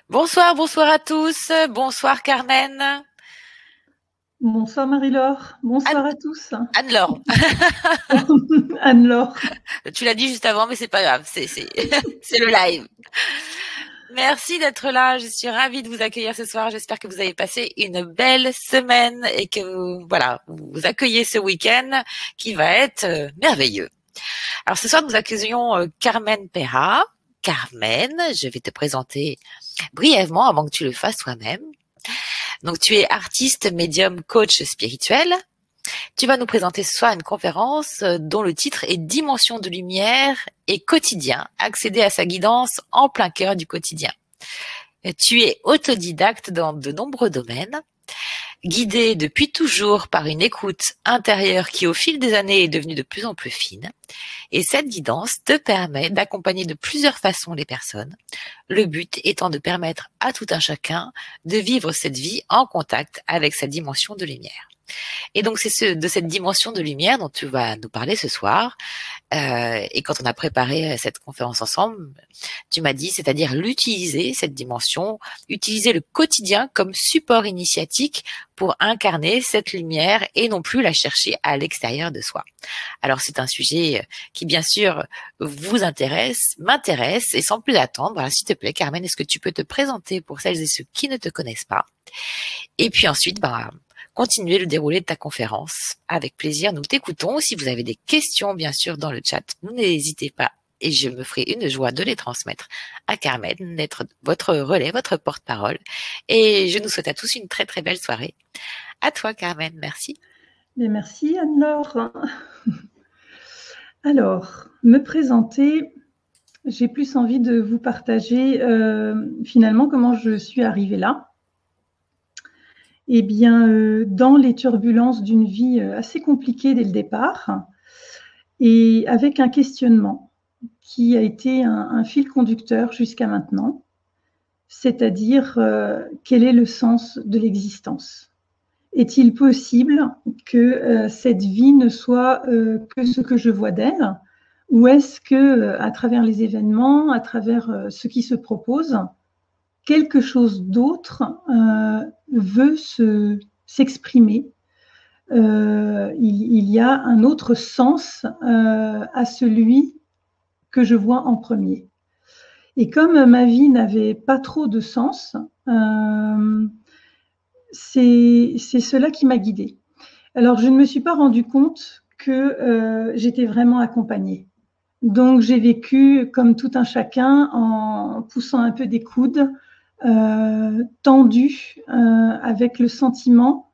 Bonsoir, bonsoir à tous. Bonsoir Carmen. Bonsoir Marie-Laure, bonsoir Anne, à tous. Anne-Laure. Anne-Laure. Tu l'as dit juste avant, mais c'est pas grave. C'est le live. Merci d'être là. Je suis ravie de vous accueillir ce soir. J'espère que vous avez passé une belle semaine et que vous accueillez ce week-end qui va être merveilleux. Alors ce soir, nous accueillons Carmen Perra. Carmen, je vais te présenter brièvement avant que tu le fasses toi-même. Donc tu es artiste, médium, coach spirituel. Tu vas nous présenter ce soir une conférence dont le titre est Dimension de lumière et quotidien, accéder à sa guidance en plein cœur du quotidien. Tu es autodidacte dans de nombreux domaines, guidé depuis toujours par une écoute intérieure qui au fil des années est devenue de plus en plus fine. Et cette guidance te permet d'accompagner de plusieurs façons les personnes, le but étant de permettre à tout un chacun de vivre cette vie en contact avec sa dimension de lumière. Et donc c'est de cette dimension de lumière dont tu vas nous parler ce soir. Et quand on a préparé cette conférence ensemble, tu m'as dit, c'est-à-dire l'utiliser, cette dimension, utiliser le quotidien comme support initiatique pour incarner cette lumière et non plus la chercher à l'extérieur de soi. Alors c'est un sujet qui bien sûr vous intéresse, m'intéresse, et sans plus attendre, voilà, s'il te plaît Carmen, est-ce que tu peux te présenter pour celles et ceux qui ne te connaissent pas? Et puis ensuite, continuer le déroulé de ta conférence. Avec plaisir, nous t'écoutons. Si vous avez des questions, bien sûr, dans le chat, n'hésitez pas et je me ferai une joie de les transmettre à Carmen, d'être votre relais, votre porte-parole. Et je nous souhaite à tous une très très belle soirée. À toi, Carmen, merci. Et merci Anne-Laure. Alors, me présenter, j'ai plus envie de vous partager finalement comment je suis arrivée là. Eh bien, dans les turbulences d'une vie assez compliquée dès le départ, et avec un questionnement qui a été un fil conducteur jusqu'à maintenant, c'est-à-dire quel est le sens de l'existence? Est-il possible que cette vie ne soit que ce que je vois d'elle? Ou est-ce que, à travers les événements, à travers ce qui se propose, quelque chose d'autre veut s'exprimer? Il y a un autre sens à celui que je vois en premier. Et comme ma vie n'avait pas trop de sens, c'est cela qui m'a guidée. Alors, je ne me suis pas rendu compte que j'étais vraiment accompagnée. Donc, j'ai vécu comme tout un chacun en poussant un peu des coudes, tendue, avec le sentiment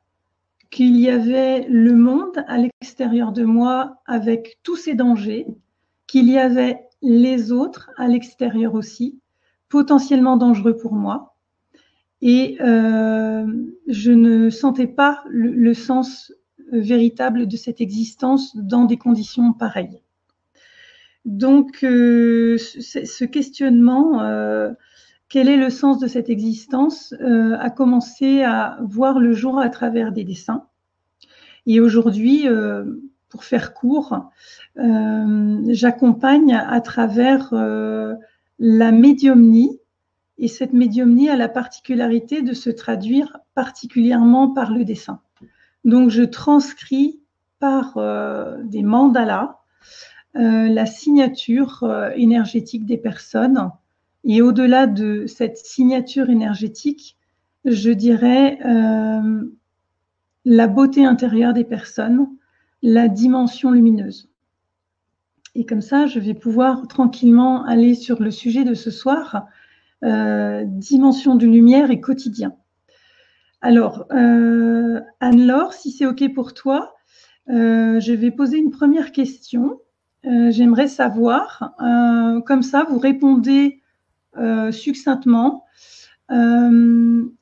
qu'il y avait le monde à l'extérieur de moi avec tous ses dangers, qu'il y avait les autres à l'extérieur aussi, potentiellement dangereux pour moi. Et je ne sentais pas le sens véritable de cette existence dans des conditions pareilles. Donc, ce questionnement, quel est le sens de cette existence, a commencé à voir le jour à travers des dessins. Et aujourd'hui, pour faire court, j'accompagne à travers la médiumnie. Et cette médiumnie a la particularité de se traduire particulièrement par le dessin. Donc, je transcris par des mandalas la signature énergétique des personnes. Et au-delà de cette signature énergétique, je dirais la beauté intérieure des personnes, la dimension lumineuse. Et comme ça, je vais pouvoir tranquillement aller sur le sujet de ce soir, dimension de lumière et quotidien. Alors, Anne-Laure, si c'est OK pour toi, je vais poser une première question. J'aimerais savoir, comme ça, vous répondez succinctement,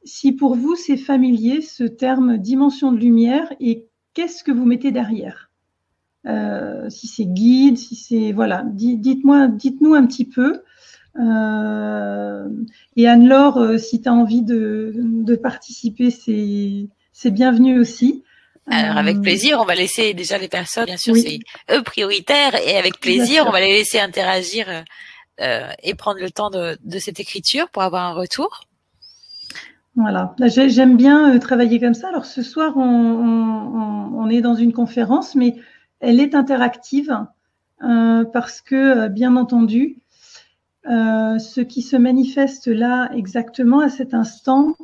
si pour vous c'est familier ce terme dimension de lumière et qu'est-ce que vous mettez derrière? Si c'est guide, si c'est voilà, dites-nous un petit peu. Et Anne-Laure, si tu as envie de participer, c'est bienvenu aussi. Alors avec plaisir, on va laisser déjà les personnes, bien sûr, c'est Oui, eux prioritaires, et avec bien plaisir, on va sûr. les laisser interagir et prendre le temps de cette écriture pour avoir un retour. Voilà. J'aime bien travailler comme ça. Alors ce soir, on est dans une conférence, mais elle est interactive parce que, bien entendu, ce qui se manifeste là exactement à cet instant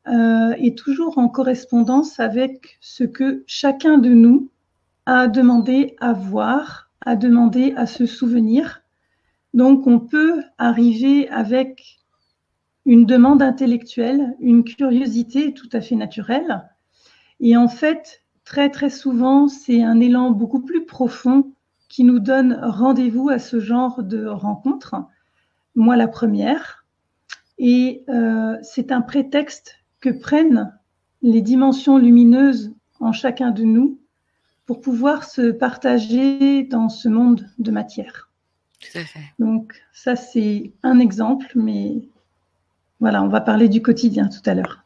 est toujours en correspondance avec ce que chacun de nous a demandé à voir, a demandé à se souvenir. Donc on peut arriver avec une demande intellectuelle, une curiosité tout à fait naturelle. Et en fait, très très souvent, c'est un élan beaucoup plus profond qui nous donne rendez-vous à ce genre de rencontre. Moi, la première. Et c'est un prétexte que prennent les dimensions lumineuses en chacun de nous pour pouvoir se partager dans ce monde de matière. Tout à fait. Donc ça, c'est un exemple, mais voilà, on va parler du quotidien tout à l'heure.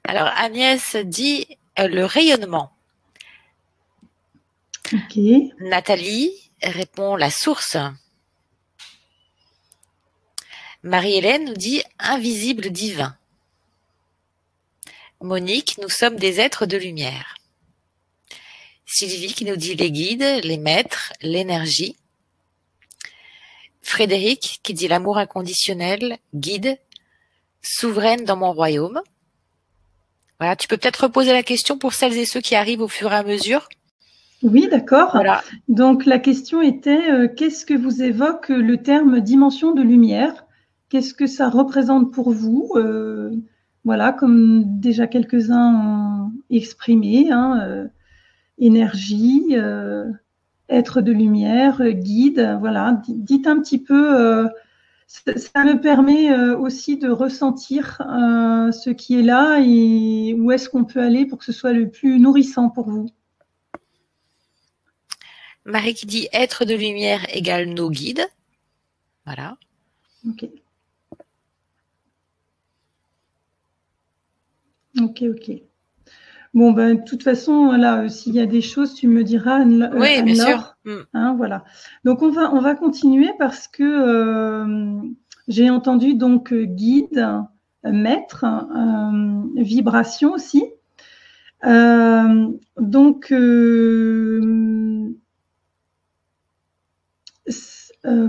Alors Agnès dit le rayonnement. Ok. Nathalie répond la source. Marie-Hélène nous dit invisible divin. Monique, nous sommes des êtres de lumière. Sylvie qui nous dit les guides, les maîtres, l'énergie. Frédéric qui dit l'amour inconditionnel, guide, souveraine dans mon royaume. Voilà, tu peux peut-être reposer la question pour celles et ceux qui arrivent au fur et à mesure. Oui, d'accord. Voilà. Donc la question était qu'est-ce que vous évoque le terme dimension de lumière? Qu'est-ce que ça représente pour vous? Voilà, comme déjà quelques-uns ont exprimé, hein, énergie, être de lumière, guide. Voilà, dites un petit peu. Ça me permet aussi de ressentir ce qui est là et où est-ce qu'on peut aller pour que ce soit le plus nourrissant pour vous. Marie qui dit être de lumière égale nos guides. Voilà. Ok. Ok, ok. Bon, ben, de toute façon, voilà, s'il y a des choses, tu me diras, Oui, bien sûr. Anne-Laure. Hein, voilà. Donc, on va continuer parce que j'ai entendu donc guide, maître, vibration aussi. Donc,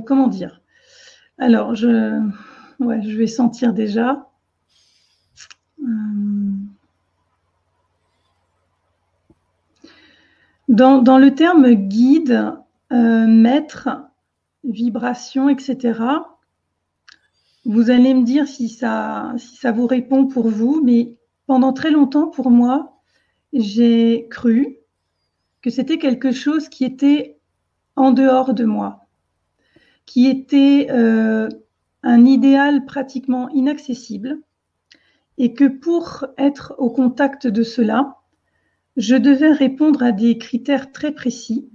comment dire? Alors, ouais, je vais sentir déjà. Dans le terme guide, maître, vibration, etc., vous allez me dire si ça vous répond pour vous, mais pendant très longtemps, pour moi, j'ai cru que c'était quelque chose qui était en dehors de moi, qui était un idéal pratiquement inaccessible, et que pour être au contact de cela, je devais répondre à des critères très précis,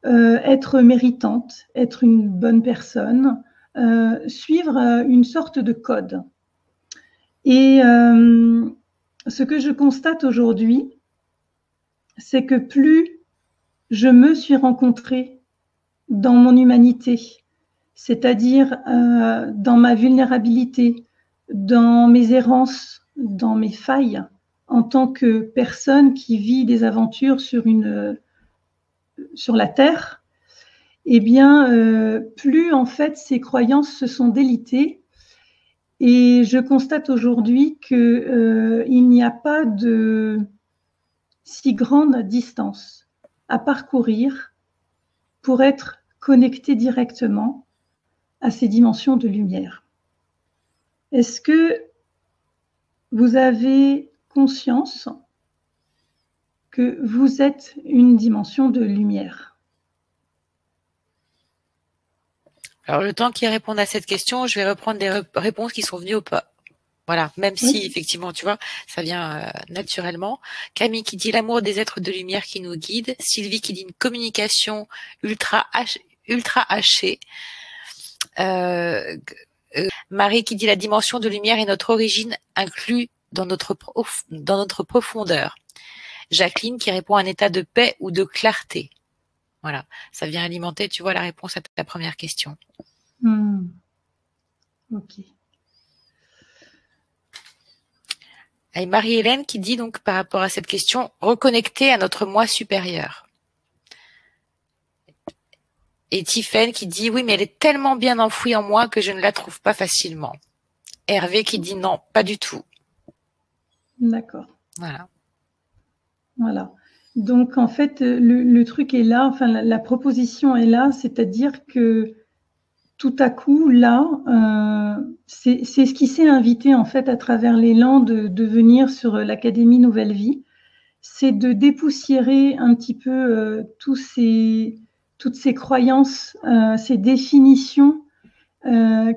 être méritante, être une bonne personne, suivre une sorte de code. Et ce que je constate aujourd'hui, c'est que plus je me suis rencontrée dans mon humanité, c'est-à-dire dans ma vulnérabilité, dans mes errances, dans mes failles, en tant que personne qui vit des aventures sur la Terre, eh bien, plus en fait ces croyances se sont délitées. Et je constate aujourd'hui qu'il n'y a pas de si grande distance à parcourir pour être connecté directement à ces dimensions de lumière. Est-ce que vous avez conscience que vous êtes une dimension de lumière? Alors, le temps qu'ils répondent à cette question, je vais reprendre des réponses qui sont venues au pas. Voilà, même si Oui. effectivement, tu vois, ça vient naturellement. Camille qui dit l'amour des êtres de lumière qui nous guide. Sylvie qui dit une communication ultra hachée. Marie qui dit la dimension de lumière est notre origine inclue dans notre profondeur. Jacqueline qui répond à un état de paix ou de clarté. Voilà, ça vient alimenter, tu vois, la réponse à ta première question. Ok. Et Marie-Hélène qui dit donc par rapport à cette question, reconnecter à notre moi supérieur. Et Tiffaine qui dit, oui, mais elle est tellement bien enfouie en moi que je ne la trouve pas facilement. Hervé qui dit non, pas du tout. D'accord. Voilà. Voilà. Donc, en fait, le truc est là, enfin, la proposition est là, c'est-à-dire que tout à coup, là, c'est ce qui s'est invité, en fait, à travers l'élan de venir sur l'Académie Nouvelle Vie, c'est de dépoussiérer un petit peu toutes ces croyances, ces définitions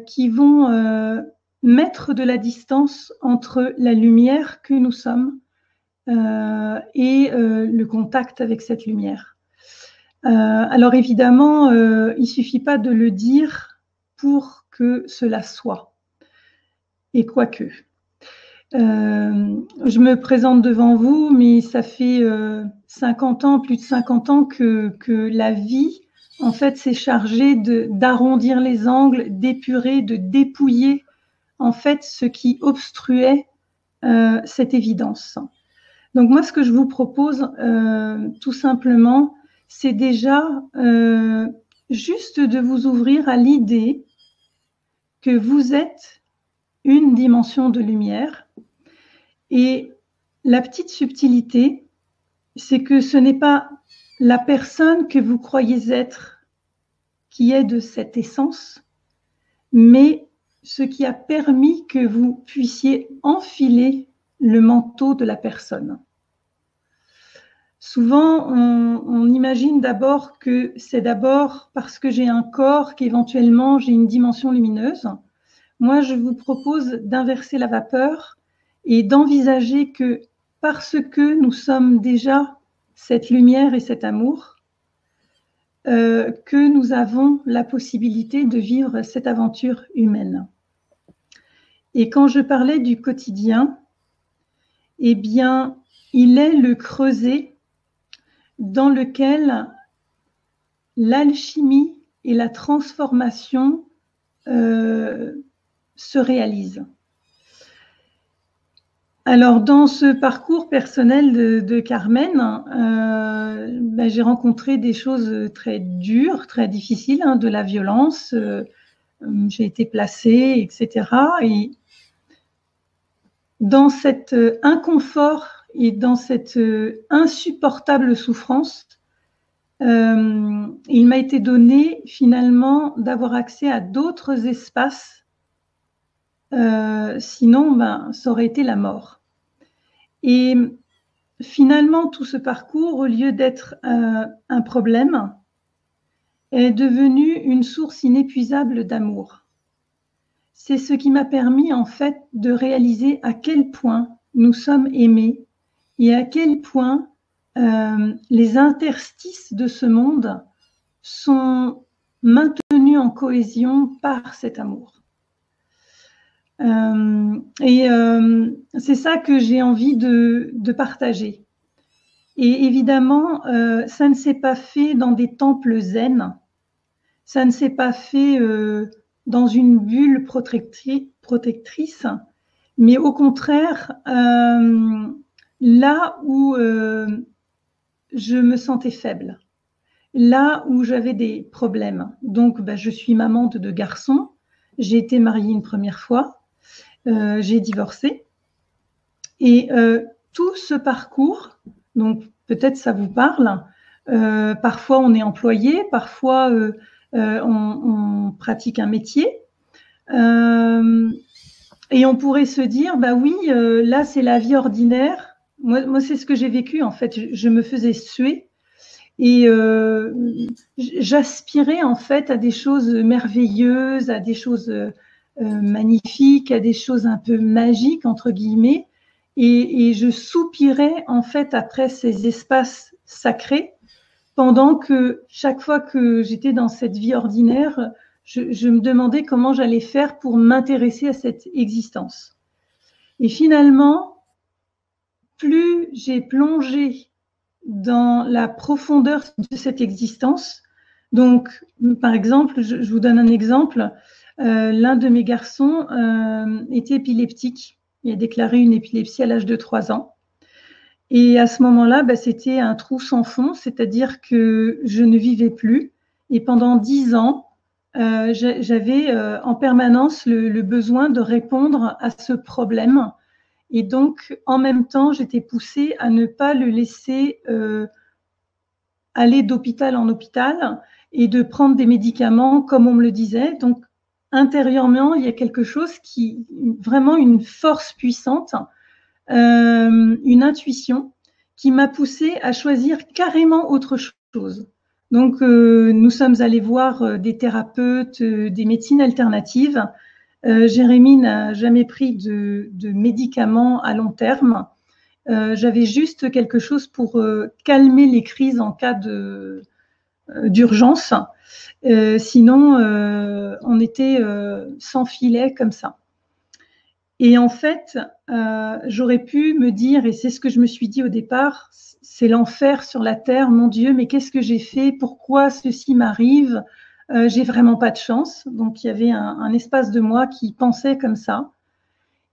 qui vont mettre de la distance entre la lumière que nous sommes et le contact avec cette lumière. Alors évidemment, il ne suffit pas de le dire pour que cela soit. Et quoique. Je me présente devant vous, mais ça fait 50 ans, plus de 50 ans que la vie, en fait, s'est chargée d'arrondir les angles, d'épurer, de dépouiller, en fait, ce qui obstruait cette évidence. Donc moi, ce que je vous propose, tout simplement, c'est déjà juste de vous ouvrir à l'idée que vous êtes une dimension de lumière. Et la petite subtilité, c'est que ce n'est pas la personne que vous croyez être qui est de cette essence, mais ce qui a permis que vous puissiez enfiler le manteau de la personne. Souvent, on imagine d'abord que c'est d'abord parce que j'ai un corps qu'éventuellement j'ai une dimension lumineuse. Moi, je vous propose d'inverser la vapeur et d'envisager que parce que nous sommes déjà cette lumière et cet amour, que nous avons la possibilité de vivre cette aventure humaine. Et quand je parlais du quotidien, eh bien, il est le creuset dans lequel l'alchimie et la transformation se réalisent. Alors, dans ce parcours personnel de Carmen, j'ai rencontré des choses très dures, très difficiles, hein, de la violence. J'ai été placée, etc. Et dans cet inconfort et dans cette insupportable souffrance, il m'a été donné finalement d'avoir accès à d'autres espaces. Sinon, ça aurait été la mort. Et finalement, tout ce parcours, au lieu d'être un problème, est devenu une source inépuisable d'amour. C'est ce qui m'a permis en fait de réaliser à quel point nous sommes aimés et à quel point les interstices de ce monde sont maintenus en cohésion par cet amour. C'est ça que j'ai envie de partager. Et évidemment, ça ne s'est pas fait dans des temples zen, ça ne s'est pas fait dans une bulle protectrice, mais au contraire, là où je me sentais faible, là où j'avais des problèmes. Donc, je suis maman de 2 garçons, j'ai été mariée une première fois, j'ai divorcé. Et tout ce parcours, donc peut-être ça vous parle, parfois on est employé, parfois on pratique un métier. Et on pourrait se dire, oui, là c'est la vie ordinaire. Moi c'est ce que j'ai vécu en fait. Je me faisais suer et j'aspirais en fait à des choses merveilleuses, à des choses magnifiques, à des choses un peu magiques entre guillemets. Et je soupirais en fait après ces espaces sacrés, pendant que chaque fois que j'étais dans cette vie ordinaire, je me demandais comment j'allais faire pour m'intéresser à cette existence. Et finalement, plus j'ai plongé dans la profondeur de cette existence, donc par exemple, je vous donne un exemple, l'un de mes garçons était épileptique. Il a déclaré une épilepsie à l'âge de 3 ans. Et à ce moment-là, c'était un trou sans fond, c'est-à-dire que je ne vivais plus. Et pendant 10 ans, j'avais en permanence le besoin de répondre à ce problème. Et donc, en même temps, j'étais poussée à ne pas le laisser aller d'hôpital en hôpital et de prendre des médicaments comme on me le disait. Donc, intérieurement, il y a quelque chose vraiment une force puissante, une intuition qui m'a poussée à choisir carrément autre chose. Donc, nous sommes allés voir des thérapeutes, des médecines alternatives. Jérémy n'a jamais pris de médicaments à long terme. J'avais juste quelque chose pour calmer les crises en cas d'urgence. Sinon, on était sans filet comme ça. Et en fait, j'aurais pu me dire, et c'est ce que je me suis dit au départ, c'est l'enfer sur la terre, mon Dieu, mais qu'est-ce que j'ai fait? Pourquoi ceci m'arrive? J'ai vraiment pas de chance. Donc, il y avait un espace de moi qui pensait comme ça.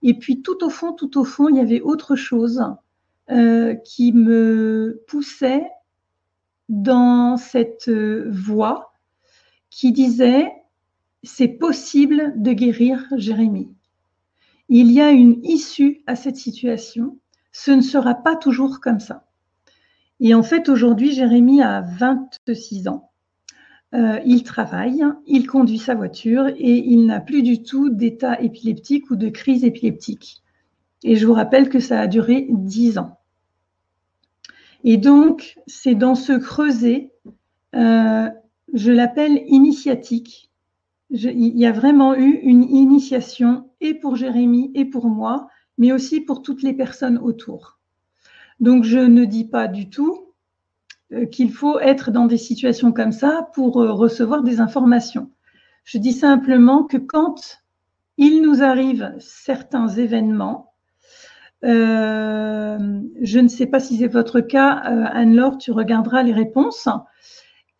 Et puis, tout au fond, il y avait autre chose qui me poussait dans cette voie qui disait c'est possible de guérir Jérémy. Il y a une issue à cette situation. Ce ne sera pas toujours comme ça. Et en fait, aujourd'hui, Jérémy a 26 ans. Il travaille, il conduit sa voiture et il n'a plus du tout d'état épileptique ou de crise épileptique. Et je vous rappelle que ça a duré 10 ans. Et donc, c'est dans ce creuset, je l'appelle initiatique. Il y a vraiment eu une initiation et pour Jérémy et pour moi, mais aussi pour toutes les personnes autour. Donc, je ne dis pas du tout qu'il faut être dans des situations comme ça pour recevoir des informations. Je dis simplement que quand il nous arrive certains événements, je ne sais pas si c'est votre cas, Anne-Laure, tu regarderas les réponses.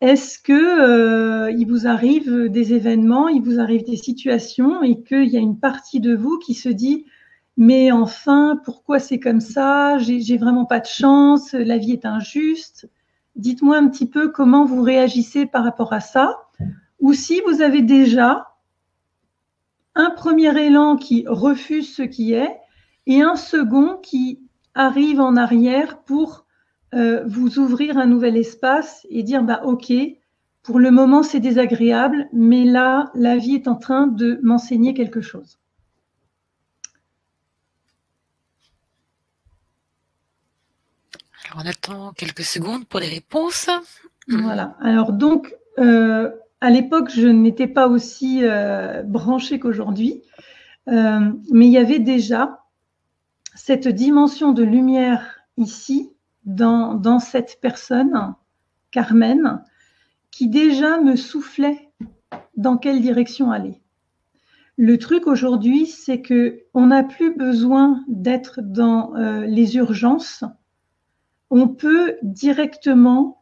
Est-ce que il vous arrive des événements, il vous arrive des situations et qu'il y a une partie de vous qui se dit mais enfin, pourquoi c'est comme ça? J'ai vraiment pas de chance, la vie est injuste. Dites-moi un petit peu comment vous réagissez par rapport à ça, ou si vous avez déjà un premier élan qui refuse ce qui est et un second qui arrive en arrière pour vous ouvrir un nouvel espace et dire ok, pour le moment c'est désagréable, mais là la vie est en train de m'enseigner quelque chose. Alors on attend quelques secondes pour les réponses. Voilà. Alors donc à l'époque je n'étais pas aussi branchée qu'aujourd'hui, mais il y avait déjà cette dimension de lumière ici, dans cette personne, Carmen, qui déjà me soufflait dans quelle direction aller. Le truc aujourd'hui, c'est qu'on n'a plus besoin d'être dans les urgences. On peut directement,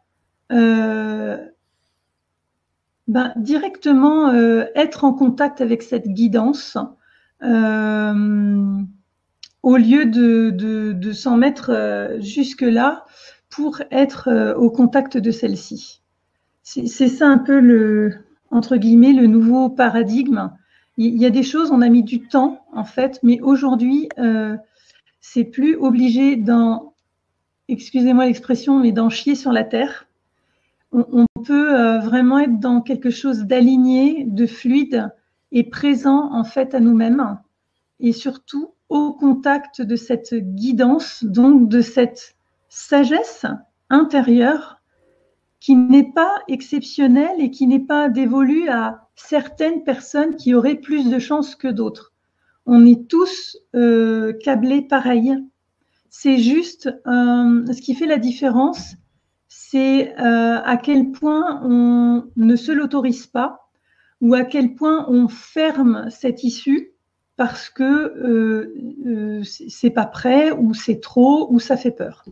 être en contact avec cette guidance au lieu de s'en mettre jusque-là pour être au contact de celle-ci. C'est ça un peu entre guillemets, le nouveau paradigme. Il y a des choses, on a mis du temps en fait, mais aujourd'hui, c'est plus obligé excusez-moi l'expression, mais d'en chier sur la terre. On peut vraiment être dans quelque chose d'aligné, de fluide et présent en fait à nous-mêmes et surtout au contact de cette guidance, donc de cette sagesse intérieure qui n'est pas exceptionnelle et qui n'est pas dévolue à certaines personnes qui auraient plus de chance que d'autres. On est tous câblés pareil. C'est juste ce qui fait la différence, c'est à quel point on ne se l'autorise pas ou à quel point on ferme cette issue parce que c'est pas prêt ou c'est trop ou ça fait peur.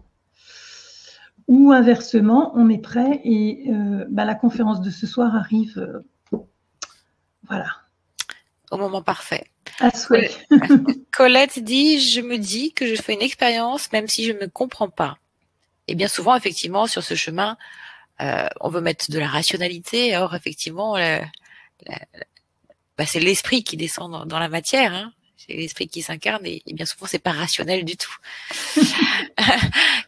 Ou inversement, on est prêt et la conférence de ce soir arrive, voilà. Au moment parfait. À souhait. Colette dit, je me dis que je fais une expérience même si je ne me comprends pas. Et bien souvent, effectivement, sur ce chemin, on veut mettre de la rationalité. Or, effectivement, c'est l'esprit qui descend dans la matière. Hein. C'est l'esprit qui s'incarne et bien souvent, c'est pas rationnel du tout.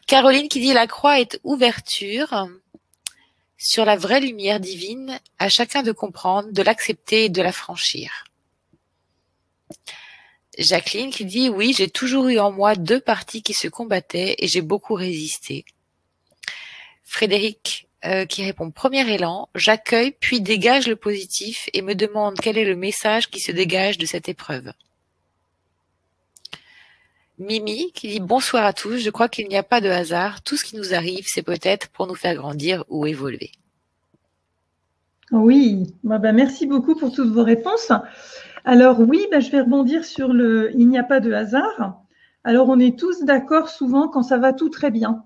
Caroline qui dit, la croix est ouverture sur la vraie lumière divine, à chacun de comprendre, de l'accepter et de la franchir. Jacqueline qui dit, oui, j'ai toujours eu en moi deux parties qui se combattaient et j'ai beaucoup résisté. Frédéric qui répond, premier élan, j'accueille puis dégage le positif et me demande quel est le message qui se dégage de cette épreuve. Mimi qui dit, bonsoir à tous, je crois qu'il n'y a pas de hasard, tout ce qui nous arrive, c'est peut-être pour nous faire grandir ou évoluer. Oui, merci beaucoup pour toutes vos réponses. Alors oui, je vais rebondir sur le « il n'y a pas de hasard ». Alors on est tous d'accord souvent quand ça va tout très bien.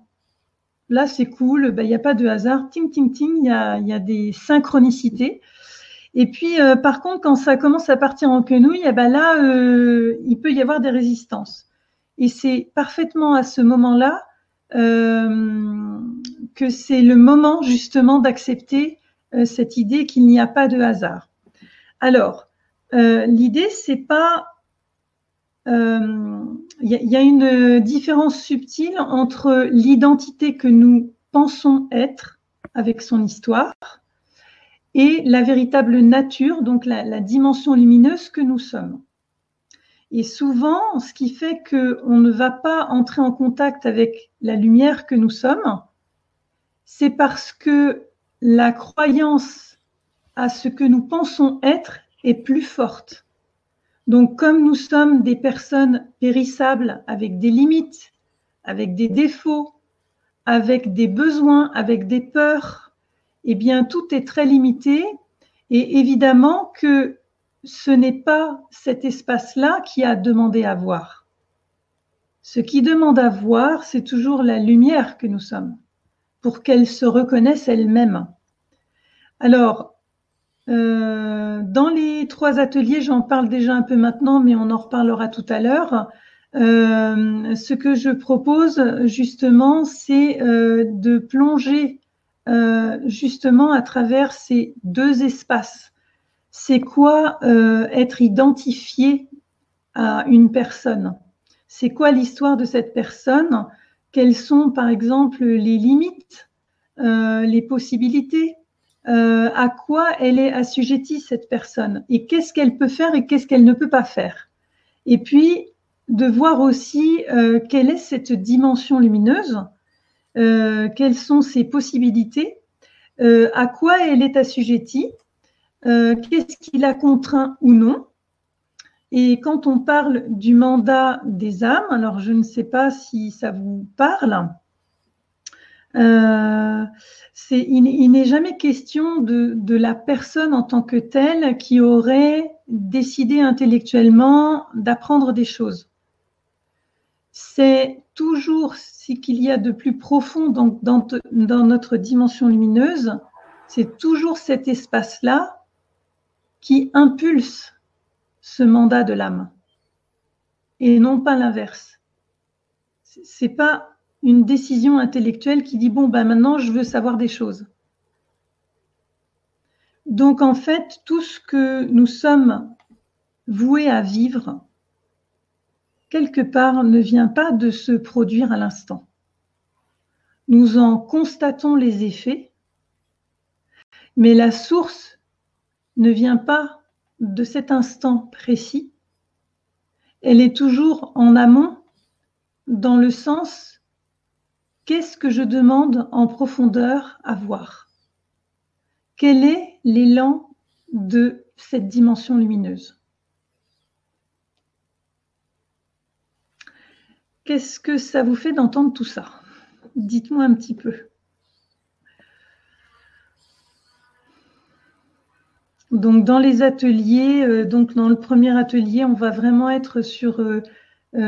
Là c'est cool, il n'y a pas de hasard, ting ting ting, il y a des synchronicités. Et puis par contre quand ça commence à partir en quenouille, là il peut y avoir des résistances. Et c'est parfaitement à ce moment-là que c'est le moment justement d'accepter cette idée qu'il n'y a pas de hasard. Alors, l'idée, c'est pas... y a une différence subtile entre l'identité que nous pensons être avec son histoire et la véritable nature, donc la dimension lumineuse que nous sommes. Et souvent, ce qui fait qu'on ne va pas entrer en contact avec la lumière que nous sommes, c'est parce que la croyance à ce que nous pensons être est plus forte. Donc, comme nous sommes des personnes périssables avec des limites, avec des défauts, avec des besoins, avec des peurs, eh bien, tout est très limité. Et évidemment que ce n'est pas cet espace-là qui a demandé à voir. Ce qui demande à voir, c'est toujours la lumière que nous sommes, pour qu'elle se reconnaisse elle-même. Alors, dans les 3 ateliers, j'en parle déjà un peu maintenant, mais on en reparlera tout à l'heure. Ce que je propose justement, c'est de plonger justement à travers ces 2 espaces. C'est quoi être identifié à une personne? C'est quoi l'histoire de cette personne? Quelles sont par exemple les limites, les possibilités? À quoi elle est assujettie, cette personne, et qu'est-ce qu'elle peut faire et qu'est-ce qu'elle ne peut pas faire. Et puis, de voir aussi quelle est cette dimension lumineuse, quelles sont ses possibilités, à quoi elle est assujettie, qu'est-ce qui la contraint ou non. Et quand on parle du mandat des âmes, alors je ne sais pas si ça vous parle, il n'est jamais question de la personne en tant que telle qui aurait décidé intellectuellement d'apprendre des choses. C'est toujours ce qu'il y a de plus profond dans notre dimension lumineuse, c'est toujours cet espace-là qui impulse ce mandat de l'âme et non pas l'inverse. C'est pas une décision intellectuelle qui dit bon maintenant je veux savoir des choses. Donc en fait tout ce que nous sommes voués à vivre quelque part ne vient pas de se produire à l'instant. Nous en constatons les effets, mais la source ne vient pas de cet instant précis. Elle est toujours en amont, dans le sens qu'est-ce que je demande en profondeur à voir? Quel est l'élan de cette dimension lumineuse? Qu'est-ce que ça vous fait d'entendre tout ça? Dites-moi un petit peu. Donc, dans les ateliers, donc dans le premier atelier, on va vraiment être sur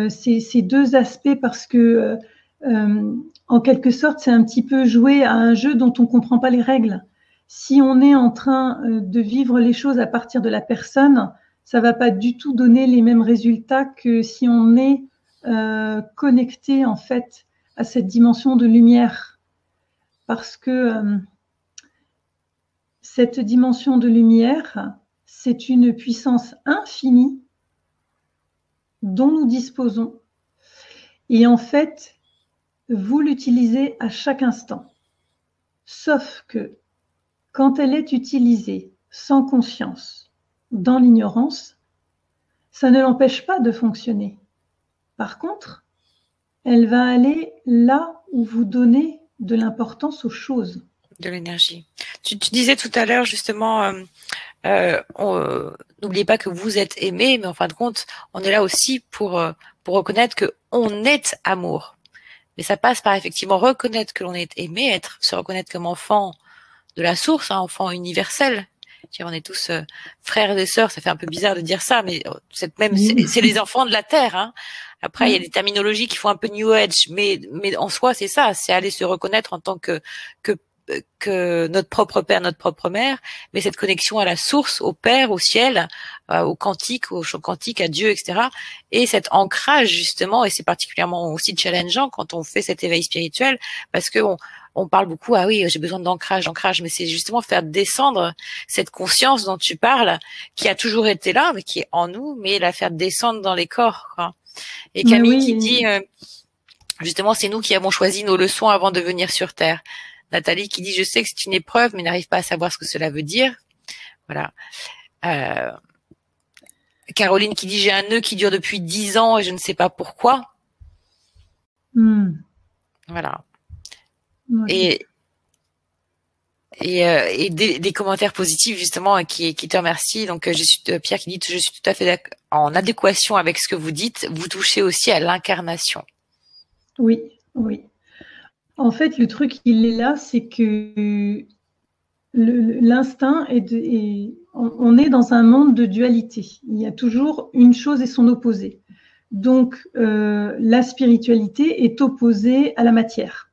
ces 2 aspects parce que, en quelque sorte, c'est un petit peu jouer à un jeu dont on ne comprend pas les règles. Si on est en train de vivre les choses à partir de la personne, ça va pas du tout donner les mêmes résultats que si on est connecté en fait à cette dimension de lumière, parce que cette dimension de lumière, c'est une puissance infinie dont nous disposons. Et en fait, vous l'utilisez à chaque instant. Sauf que quand elle est utilisée sans conscience, dans l'ignorance, ça ne l'empêche pas de fonctionner. Par contre, elle va aller là où vous donnez de l'importance aux choses. De l'énergie. Tu disais tout à l'heure justement, n'oubliez pas que vous êtes aimé, mais en fin de compte, on est là aussi pour reconnaître que on est amour. Mais ça passe par effectivement reconnaître que l'on est aimé, se reconnaître comme enfant de la source, enfant universel. On est tous frères et sœurs. Ça fait un peu bizarre de dire ça, mais c'est les enfants de la terre. Hein. Après, il y a des terminologies qui font un peu New Age, mais en soi, c'est ça, c'est aller se reconnaître en tant que notre propre père, notre propre mère, mais cette connexion à la source, au Père, au ciel, au quantique, au champ quantique, à Dieu, etc. Et cet ancrage justement, et c'est particulièrement aussi challengeant quand on fait cet éveil spirituel, parce que on parle beaucoup, ah oui, j'ai besoin d'ancrage, mais c'est justement faire descendre cette conscience dont tu parles, qui a toujours été là, mais qui est en nous, mais la faire descendre dans les corps, quoi. Et Camille qui dit, justement, c'est nous qui avons choisi nos leçons avant de venir sur Terre. Nathalie qui dit, je sais que c'est une épreuve, mais n'arrive pas à savoir ce que cela veut dire. Voilà. Caroline qui dit, j'ai un nœud qui dure depuis 10 ans et je ne sais pas pourquoi. Voilà. Et des commentaires positifs justement qui te remercient. Donc Pierre qui dit, je suis tout à fait en adéquation avec ce que vous dites. Vous touchez aussi à l'incarnation. Oui. En fait, le truc, il est là, c'est que l'instinct on est dans un monde de dualité. Il y a toujours une chose et son opposé. Donc, la spiritualité est opposée à la matière,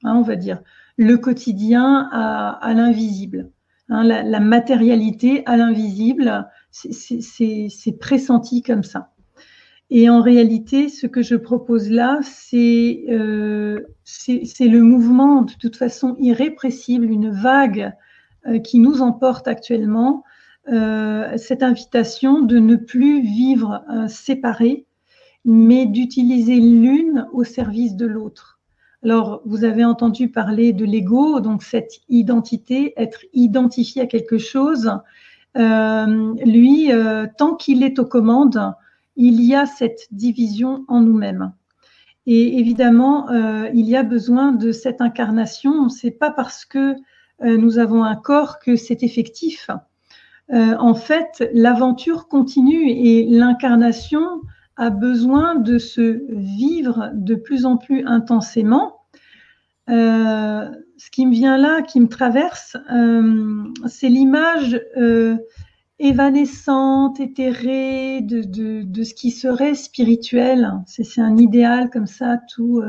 on va dire. Le quotidien à l'invisible. La matérialité à l'invisible, c'est pressenti comme ça. Et en réalité, ce que je propose là, c'est le mouvement de toute façon irrépressible, une vague qui nous emporte actuellement, cette invitation de ne plus vivre séparés, mais d'utiliser l'une au service de l'autre. Alors, vous avez entendu parler de l'ego, donc cette identité, être identifié à quelque chose. Lui, tant qu'il est aux commandes, il y a cette division en nous-mêmes. Et évidemment, il y a besoin de cette incarnation. C'est pas parce que nous avons un corps que c'est effectif. En fait, l'aventure continue et l'incarnation a besoin de se vivre de plus en plus intensément. Ce qui me vient là, qui me traverse, c'est l'image évanescente, éthérée de ce qui serait spirituel. C'est un idéal comme ça, tout.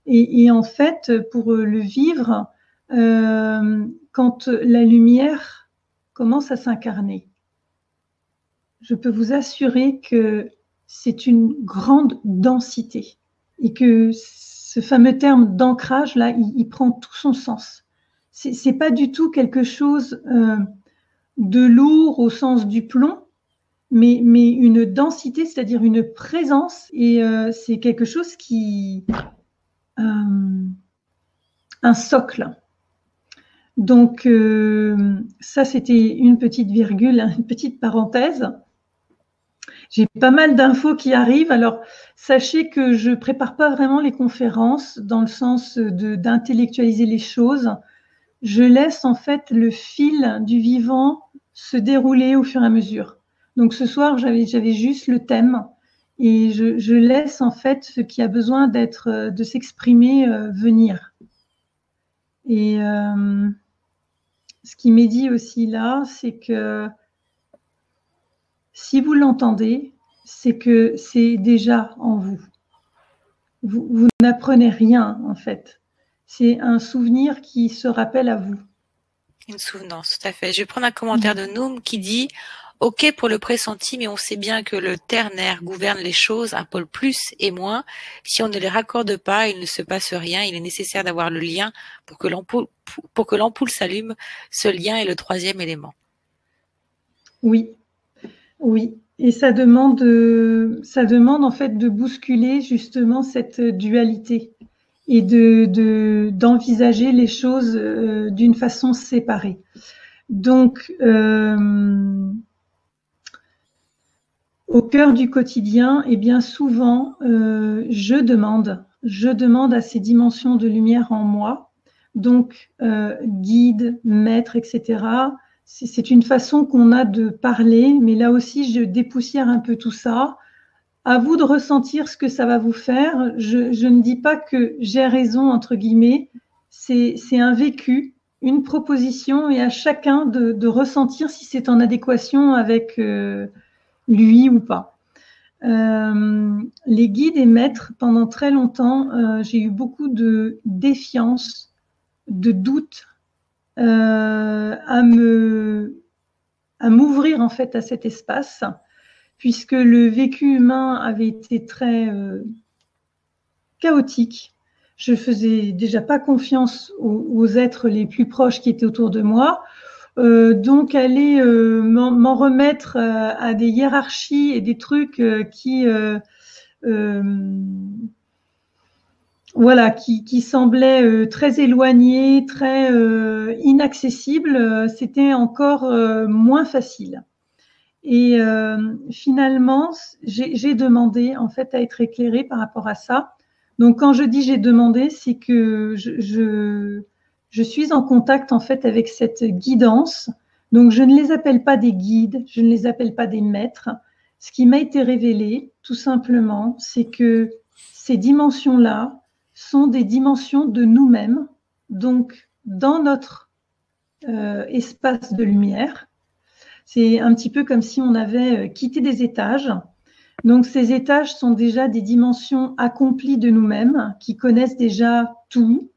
Et en fait, pour le vivre, quand la lumière commence à s'incarner, je peux vous assurer que c'est une grande densité et que ce fameux terme d'ancrage là, il prend tout son sens. C'est pas du tout quelque chose de lourd au sens du plomb, mais une densité, c'est-à-dire une présence, et c'est quelque chose qui un socle. Donc ça, c'était une petite virgule, une petite parenthèse. J'ai pas mal d'infos qui arrivent. Alors, sachez que je prépare pas vraiment les conférences dans le sens d'intellectualiser les choses. Je laisse en fait le fil du vivant se dérouler au fur et à mesure. Donc ce soir, j'avais juste le thème et je laisse en fait ce qui a besoin de s'exprimer venir. Et ce qui m'est dit aussi là, c'est que si vous l'entendez, c'est que c'est déjà en vous. Vous n'apprenez rien en fait. C'est un souvenir qui se rappelle à vous. Une souvenance, tout à fait. Je vais prendre un commentaire de Noom qui dit « ok pour le pressenti, mais on sait bien que le ternaire gouverne les choses, un pôle plus et moins. Si on ne les raccorde pas, il ne se passe rien. Il est nécessaire d'avoir le lien pour que l'ampoule s'allume. Ce lien est le troisième élément. Oui, oui. Et ça demande en fait de bousculer justement cette dualité et d'envisager les choses d'une façon séparée. Donc, au cœur du quotidien, et bien souvent, je demande à ces dimensions de lumière en moi, donc guide, maître, etc. C'est une façon qu'on a de parler, mais là aussi, je dépoussière un peu tout ça. À vous de ressentir ce que ça va vous faire. Je ne dis pas que j'ai raison, entre guillemets. C'est un vécu, une proposition, et à chacun de ressentir si c'est en adéquation avec lui ou pas. Les guides et maîtres, pendant très longtemps, j'ai eu beaucoup de défiance, de doute à m'ouvrir en fait à cet espace, puisque le vécu humain avait été très chaotique. Je faisais déjà pas confiance aux êtres les plus proches qui étaient autour de moi. Donc aller m'en remettre à des hiérarchies et des trucs qui semblaient très éloignés, très inaccessibles, c'était encore moins facile. Et finalement, j'ai demandé en fait à être éclairée par rapport à ça. Donc quand je dis j'ai demandé, c'est que je suis en contact en fait avec cette guidance. Donc je ne les appelle pas des guides, je ne les appelle pas des maîtres. Ce qui m'a été révélé, tout simplement, c'est que ces dimensions-là sont des dimensions de nous-mêmes. Donc dans notre espace de lumière, c'est un petit peu comme si on avait quitté des étages. Donc ces étages sont déjà des dimensions accomplies de nous-mêmes, qui connaissent déjà tout.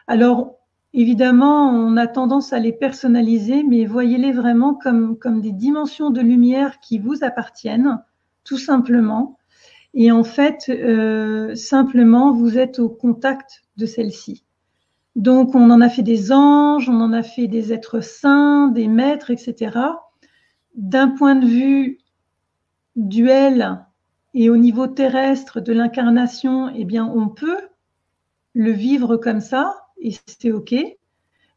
Alors évidemment, on a tendance à les personnaliser, mais voyez-les vraiment comme des dimensions de lumière qui vous appartiennent, tout simplement. Et en fait, simplement, vous êtes au contact de celles-ci. Donc on en a fait des anges, on en a fait des êtres saints, des maîtres, etc. D'un point de vue duel et au niveau terrestre de l'incarnation, eh bien, on peut le vivre comme ça et c'est OK.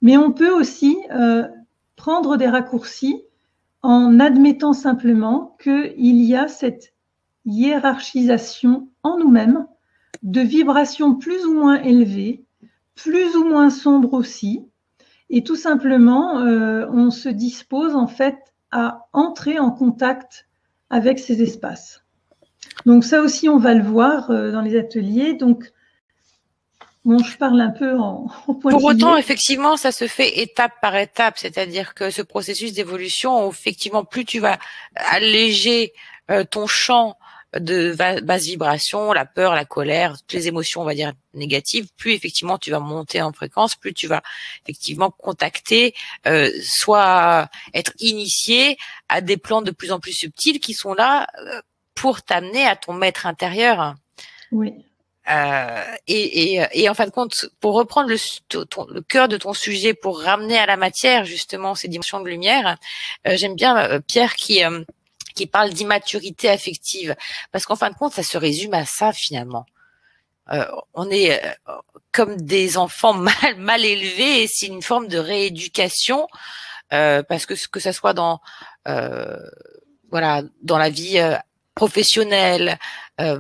Mais on peut aussi prendre des raccourcis en admettant simplement qu'il y a cette hiérarchisation en nous-mêmes de vibrations plus ou moins élevées, plus ou moins sombres aussi. Et tout simplement, on se dispose en fait à entrer en contact avec ces espaces. Donc ça aussi, on va le voir dans les ateliers. Donc, bon, je parle un peu en pointillé. Pour autant, effectivement, ça se fait étape par étape, c'est-à-dire que ce processus d'évolution, effectivement, plus tu vas alléger ton champ de basse vibration, la peur, la colère, toutes les émotions, on va dire, négatives, plus effectivement tu vas monter en fréquence, plus tu vas effectivement contacter, soit être initié à des plans de plus en plus subtils qui sont là pour t'amener à ton maître intérieur. Oui. Et en fin de compte, pour reprendre le cœur de ton sujet, pour ramener à la matière justement ces dimensions de lumière, j'aime bien Pierre qui parle d'immaturité affective, parce qu'en fin de compte, ça se résume à ça finalement. On est comme des enfants mal élevés, et c'est une forme de rééducation, parce que ça soit dans dans la vie professionnelle,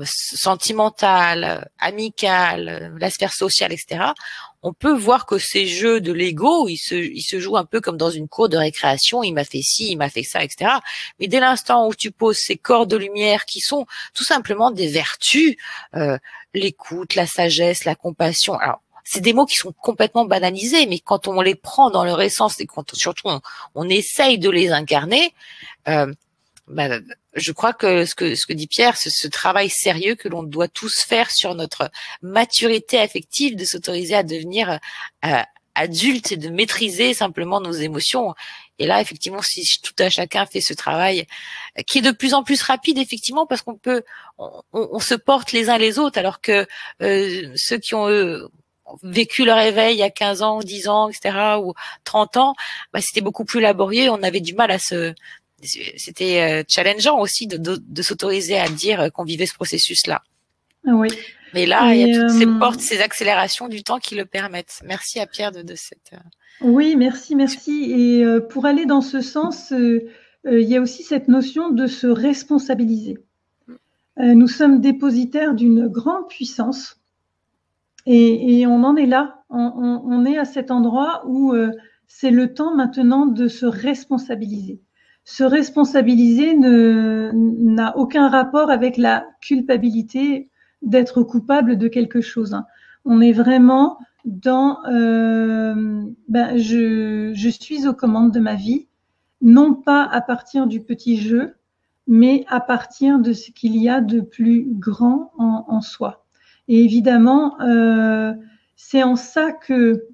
sentimentale, amicale, la sphère sociale, etc. On peut voir que ces jeux de l'ego, ils se jouent un peu comme dans une cour de récréation. Il m'a fait ci, il m'a fait ça, etc. Mais dès l'instant où tu poses ces corps de lumière qui sont tout simplement des vertus, l'écoute, la sagesse, la compassion. Alors, c'est des mots qui sont complètement banalisés, mais quand on les prend dans leur essence et quand surtout on essaye de les incarner, je crois que ce que dit Pierre, ce travail sérieux que l'on doit tous faire sur notre maturité affective, de s'autoriser à devenir adulte et de maîtriser simplement nos émotions. Et là, effectivement, si tout un chacun fait ce travail, qui est de plus en plus rapide, effectivement, parce on se porte les uns les autres, alors que ceux qui ont vécu leur éveil il y a 15 ans, 10 ans, etc., ou 30 ans, bah, c'était beaucoup plus laborieux. On avait du mal c'était challengeant aussi de s'autoriser à dire qu'on vivait ce processus-là. Oui. Mais là, il y a toutes ces portes, ces accélérations du temps qui le permettent. Merci à Pierre de cette. Oui, merci. Et pour aller dans ce sens, il y a aussi cette notion de se responsabiliser. Nous sommes dépositaires d'une grande puissance et on en est là. On est à cet endroit où c'est le temps maintenant de se responsabiliser. Se responsabiliser n'a aucun rapport avec la culpabilité d'être coupable de quelque chose. On est vraiment dans je suis aux commandes de ma vie, non pas à partir du petit jeu, mais à partir de ce qu'il y a de plus grand en soi. Et évidemment, c'est en ça que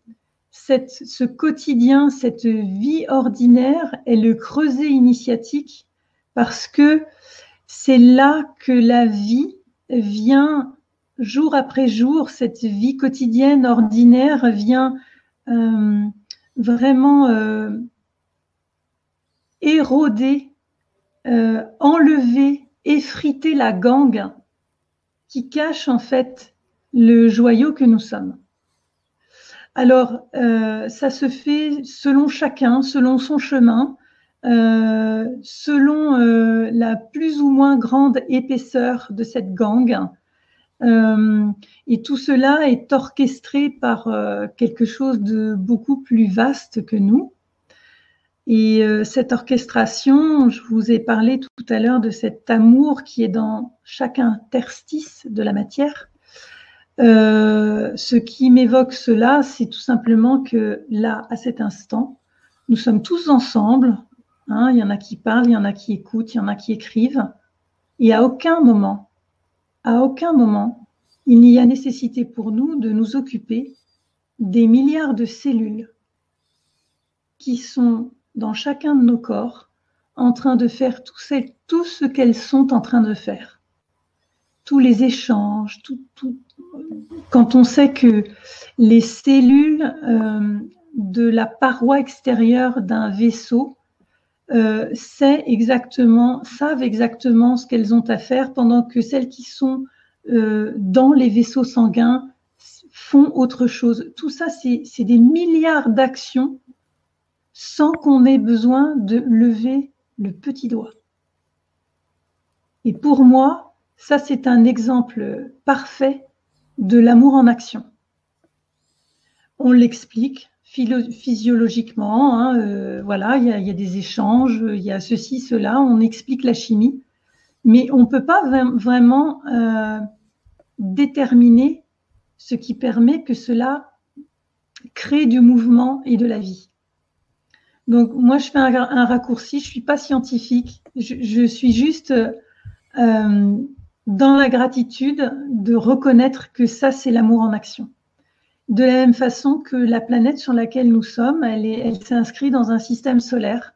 ce quotidien, cette vie ordinaire est le creuset initiatique, parce que c'est là que la vie vient jour après jour, cette vie quotidienne ordinaire vient vraiment éroder, enlever, effriter la gangue qui cache en fait le joyau que nous sommes. Alors, ça se fait selon chacun, selon son chemin, selon la plus ou moins grande épaisseur de cette gangue. Et tout cela est orchestré par quelque chose de beaucoup plus vaste que nous. Et cette orchestration, je vous ai parlé tout à l'heure de cet amour qui est dans chaque interstice de la matière. Ce qui m'évoque cela, c'est tout simplement que là, à cet instant, nous sommes tous ensemble. Il y en a qui parlent, il y en a qui écoutent, il y en a qui écrivent. Et à aucun moment, il n'y a nécessité pour nous de nous occuper des milliards de cellules qui sont dans chacun de nos corps en train de faire tout ce qu'elles sont en train de faire. Tous les échanges, quand on sait que les cellules de la paroi extérieure d'un vaisseau savent exactement ce qu'elles ont à faire, pendant que celles qui sont dans les vaisseaux sanguins font autre chose. Tout ça, c'est des milliards d'actions sans qu'on ait besoin de lever le petit doigt. Et pour moi, ça, c'est un exemple parfait de l'amour en action. On l'explique physiologiquement, voilà, il y a des échanges, il y a ceci, cela, on explique la chimie, mais on ne peut pas vraiment déterminer ce qui permet que cela crée du mouvement et de la vie. Donc, moi, je fais un raccourci, je ne suis pas scientifique, je suis juste dans la gratitude de reconnaître que ça, c'est l'amour en action. De la même façon que la planète sur laquelle nous sommes, elle s'inscrit dans un système solaire,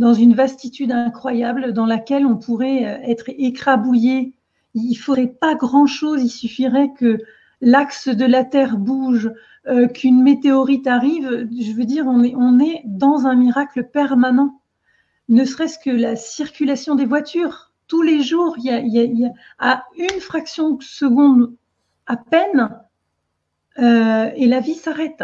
dans une vastitude incroyable dans laquelle on pourrait être écrabouillé. Il ne faudrait pas grand-chose, il suffirait que l'axe de la Terre bouge, qu'une météorite arrive. Je veux dire, on est dans un miracle permanent. Ne serait-ce que la circulation des voitures. Tous les jours, il y a à une fraction de seconde à peine, et la vie s'arrête.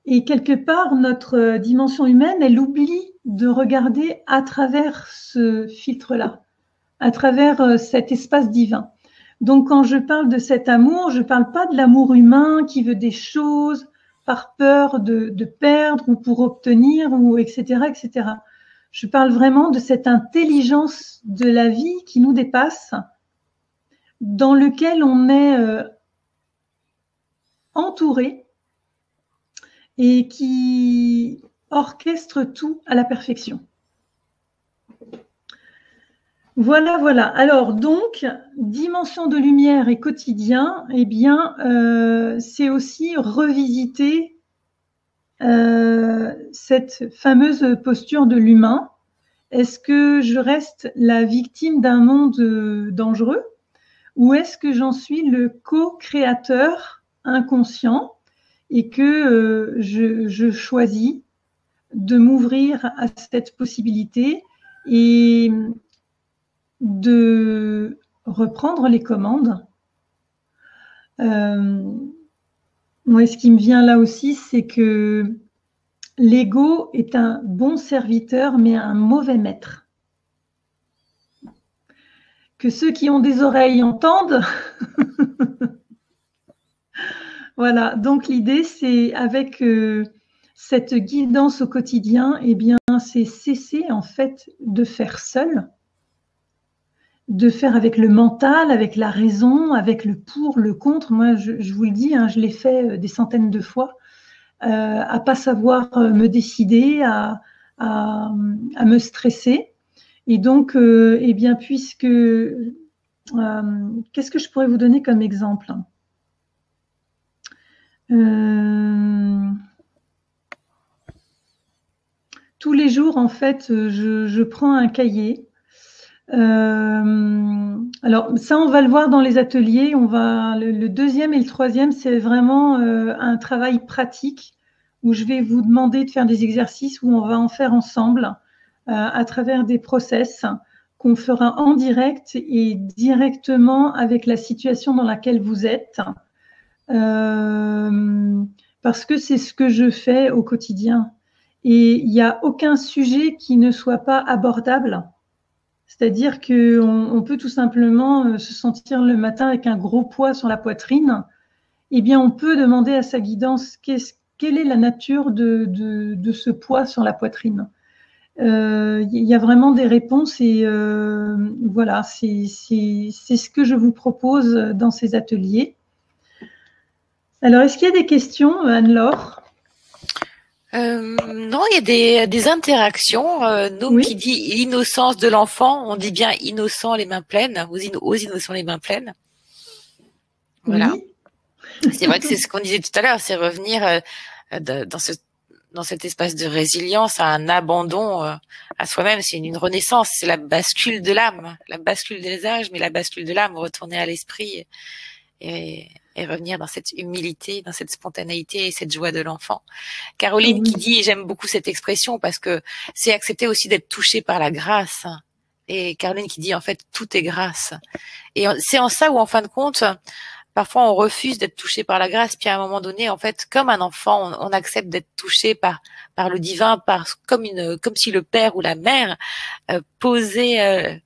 Et quelque part, notre dimension humaine, elle oublie de regarder à travers ce filtre-là, à travers cet espace divin. Donc, quand je parle de cet amour, je ne parle pas de l'amour humain qui veut des choses par peur de perdre ou pour obtenir, ou etc., etc. Je parle vraiment de cette intelligence de la vie qui nous dépasse, dans lequel on est entouré et qui orchestre tout à la perfection. Voilà, voilà. Alors donc, dimension de lumière et quotidien, eh bien, c'est aussi revisiter cette fameuse posture de l'humain. Est-ce que je reste la victime d'un monde dangereux ou est-ce que j'en suis le co-créateur inconscient et que je choisis de m'ouvrir à cette possibilité et de reprendre les commandes. Moi, ce qui me vient là aussi, c'est que l'ego est un bon serviteur, mais un mauvais maître. Que ceux qui ont des oreilles entendent. Voilà, donc l'idée, c'est avec cette guidance au quotidien, eh bien, c'est cesser en fait de faire seul, de faire avec le mental, avec la raison, avec le pour, le contre. Moi, je vous le dis, hein, je l'ai fait des centaines de fois, à pas savoir me décider, à me stresser. Et donc, eh bien, puisque qu'est-ce que je pourrais vous donner comme exemple? Tous les jours, en fait, je prends un cahier. Alors, ça, on va le voir dans les ateliers. Le deuxième et le troisième, c'est vraiment un travail pratique où je vais vous demander de faire des exercices où on va en faire ensemble à travers des process qu'on fera en direct et directement avec la situation dans laquelle vous êtes. Parce que c'est ce que je fais au quotidien. Et il n'y a aucun sujet qui ne soit pas abordable. C'est-à-dire qu'on peut tout simplement se sentir le matin avec un gros poids sur la poitrine. Eh bien, on peut demander à sa guidance quelle est la nature de ce poids sur la poitrine. Il y a vraiment des réponses et voilà, c'est ce que je vous propose dans ces ateliers. Alors, est-ce qu'il y a des questions, Anne-Laure? Non, il y a des interactions. Noam qui dit l'innocence de l'enfant, on dit bien innocent les mains pleines, aux innocents les mains pleines. Voilà. Oui. C'est vrai que c'est ce qu'on disait tout à l'heure, c'est revenir dans cet espace de résilience à un abandon à soi-même. C'est une renaissance, c'est la bascule de l'âme, la bascule des âges, mais la bascule de l'âme, retourner à l'esprit et revenir dans cette humilité, dans cette spontanéité et cette joie de l'enfant. Caroline qui dit, j'aime beaucoup cette expression parce que c'est accepter aussi d'être touché par la grâce. Et Caroline qui dit, en fait, tout est grâce. Et c'est en ça où, en fin de compte, parfois on refuse d'être touché par la grâce, puis à un moment donné, en fait, comme un enfant, on accepte d'être touché par le divin, comme si le père ou la mère posait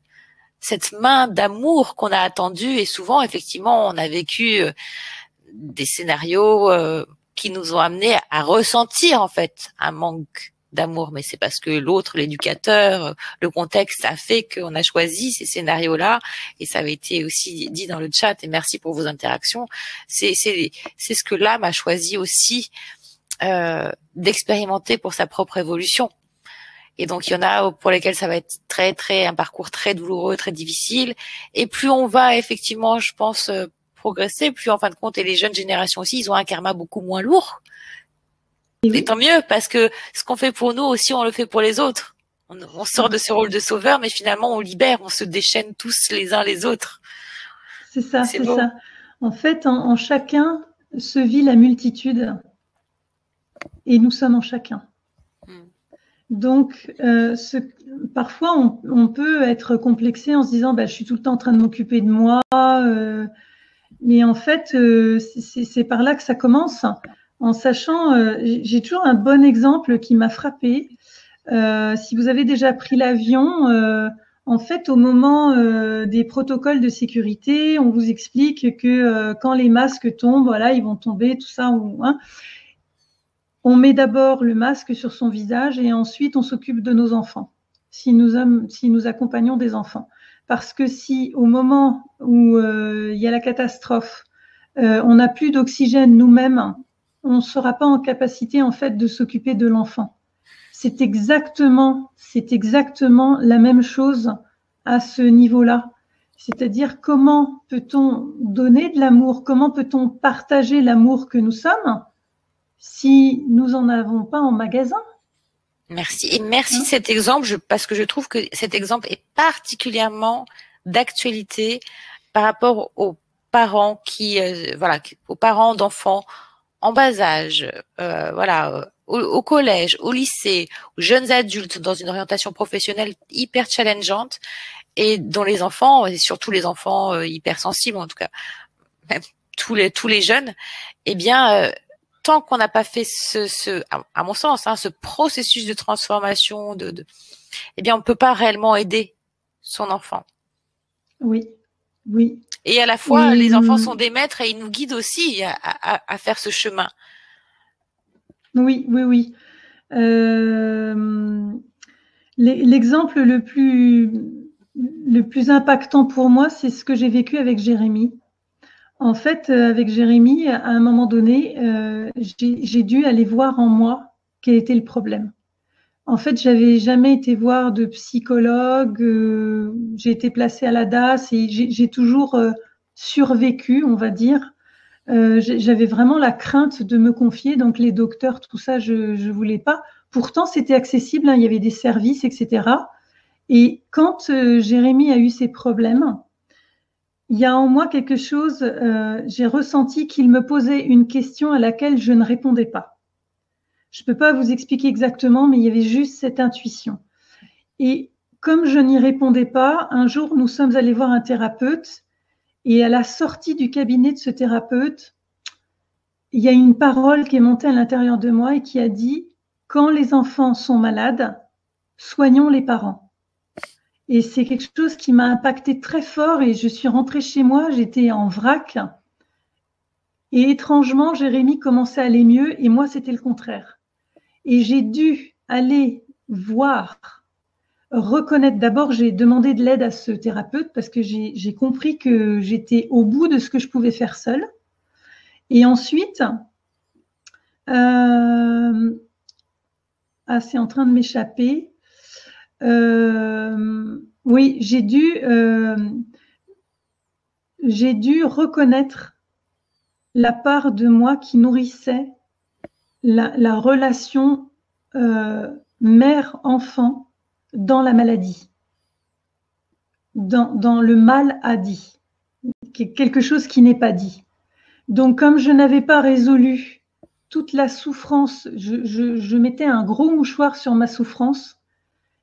cette main d'amour qu'on a attendue. Et souvent, effectivement, on a vécu des scénarios qui nous ont amenés à ressentir en fait un manque d'amour, mais c'est parce que l'autre, l'éducateur, le contexte a fait qu'on a choisi ces scénarios-là, et ça avait été aussi dit dans le chat, et merci pour vos interactions. C'est ce que l'âme a choisi aussi d'expérimenter pour sa propre évolution. Et donc, il y en a pour lesquels ça va être un parcours très douloureux, très difficile. Et plus on va effectivement, je pense, progresser, plus en fin de compte, et les jeunes générations aussi, ils ont un karma beaucoup moins lourd. Et tant mieux, parce que ce qu'on fait pour nous aussi, on le fait pour les autres. On sort de ce rôle de sauveur, mais finalement, on libère, on se déchaîne tous les uns les autres. C'est ça, c'est ça. En fait, en chacun se vit la multitude. Et nous sommes en chacun. Donc, parfois, on peut être complexé en se disant je suis tout le temps en train de m'occuper de moi. Mais en fait, c'est par là que ça commence. En sachant, j'ai toujours un bon exemple qui m'a frappée. Si vous avez déjà pris l'avion, en fait, au moment des protocoles de sécurité, on vous explique que quand les masques tombent, voilà, ils vont tomber, tout ça. On met d'abord le masque sur son visage et ensuite on s'occupe de nos enfants, si nous accompagnons des enfants. Parce que si au moment où il y a la catastrophe, on n'a plus d'oxygène nous-mêmes, on ne sera pas en capacité en fait de s'occuper de l'enfant. C'est exactement la même chose à ce niveau-là. C'est-à-dire comment peut-on donner de l'amour, comment peut-on partager l'amour que nous sommes si nous n'en avons pas en magasin. Merci. Et merci de cet exemple, parce que je trouve que cet exemple est particulièrement d'actualité par rapport aux parents aux parents d'enfants en bas âge, au collège, au lycée, aux jeunes adultes dans une orientation professionnelle hyper challengeante et dont les enfants, et surtout les enfants hypersensibles en tout cas, même tous les jeunes, eh bien, tant qu'on n'a pas fait à mon sens, ce processus de transformation, eh bien, on ne peut pas réellement aider son enfant. Oui, oui. Et à la fois, les enfants sont des maîtres et ils nous guident aussi à faire ce chemin. Oui, oui, oui. L'exemple le plus impactant pour moi, c'est ce que j'ai vécu avec Jérémy. En fait, avec Jérémy, à un moment donné, j'ai dû aller voir en moi quel était le problème. En fait, j'avais jamais été voir de psychologue. J'ai été placée à la DAS et j'ai toujours survécu, on va dire. J'avais vraiment la crainte de me confier, donc les docteurs, tout ça, je voulais pas. Pourtant, c'était accessible, hein, il y avait des services, etc. Et quand Jérémy a eu ses problèmes, il y a en moi quelque chose, j'ai ressenti qu'il me posait une question à laquelle je ne répondais pas. Je ne peux pas vous expliquer exactement, mais il y avait juste cette intuition. Et comme je n'y répondais pas, un jour, nous sommes allés voir un thérapeute et à la sortie du cabinet de ce thérapeute, il y a une parole qui est montée à l'intérieur de moi et qui a dit « Quand les enfants sont malades, soignons les parents ». Et c'est quelque chose qui m'a impacté très fort et je suis rentrée chez moi, j'étais en vrac. Et étrangement, Jérémy commençait à aller mieux et moi, c'était le contraire. Et j'ai dû aller voir, reconnaître. D'abord, j'ai demandé de l'aide à ce thérapeute parce que j'ai compris que j'étais au bout de ce que je pouvais faire seule. Et ensuite, c'est en train de m'échapper. Oui, j'ai dû reconnaître la part de moi qui nourrissait la relation mère-enfant dans la maladie, dans le mal à dit, quelque chose qui n'est pas dit. Donc, comme je n'avais pas résolu toute la souffrance, je mettais un gros mouchoir sur ma souffrance.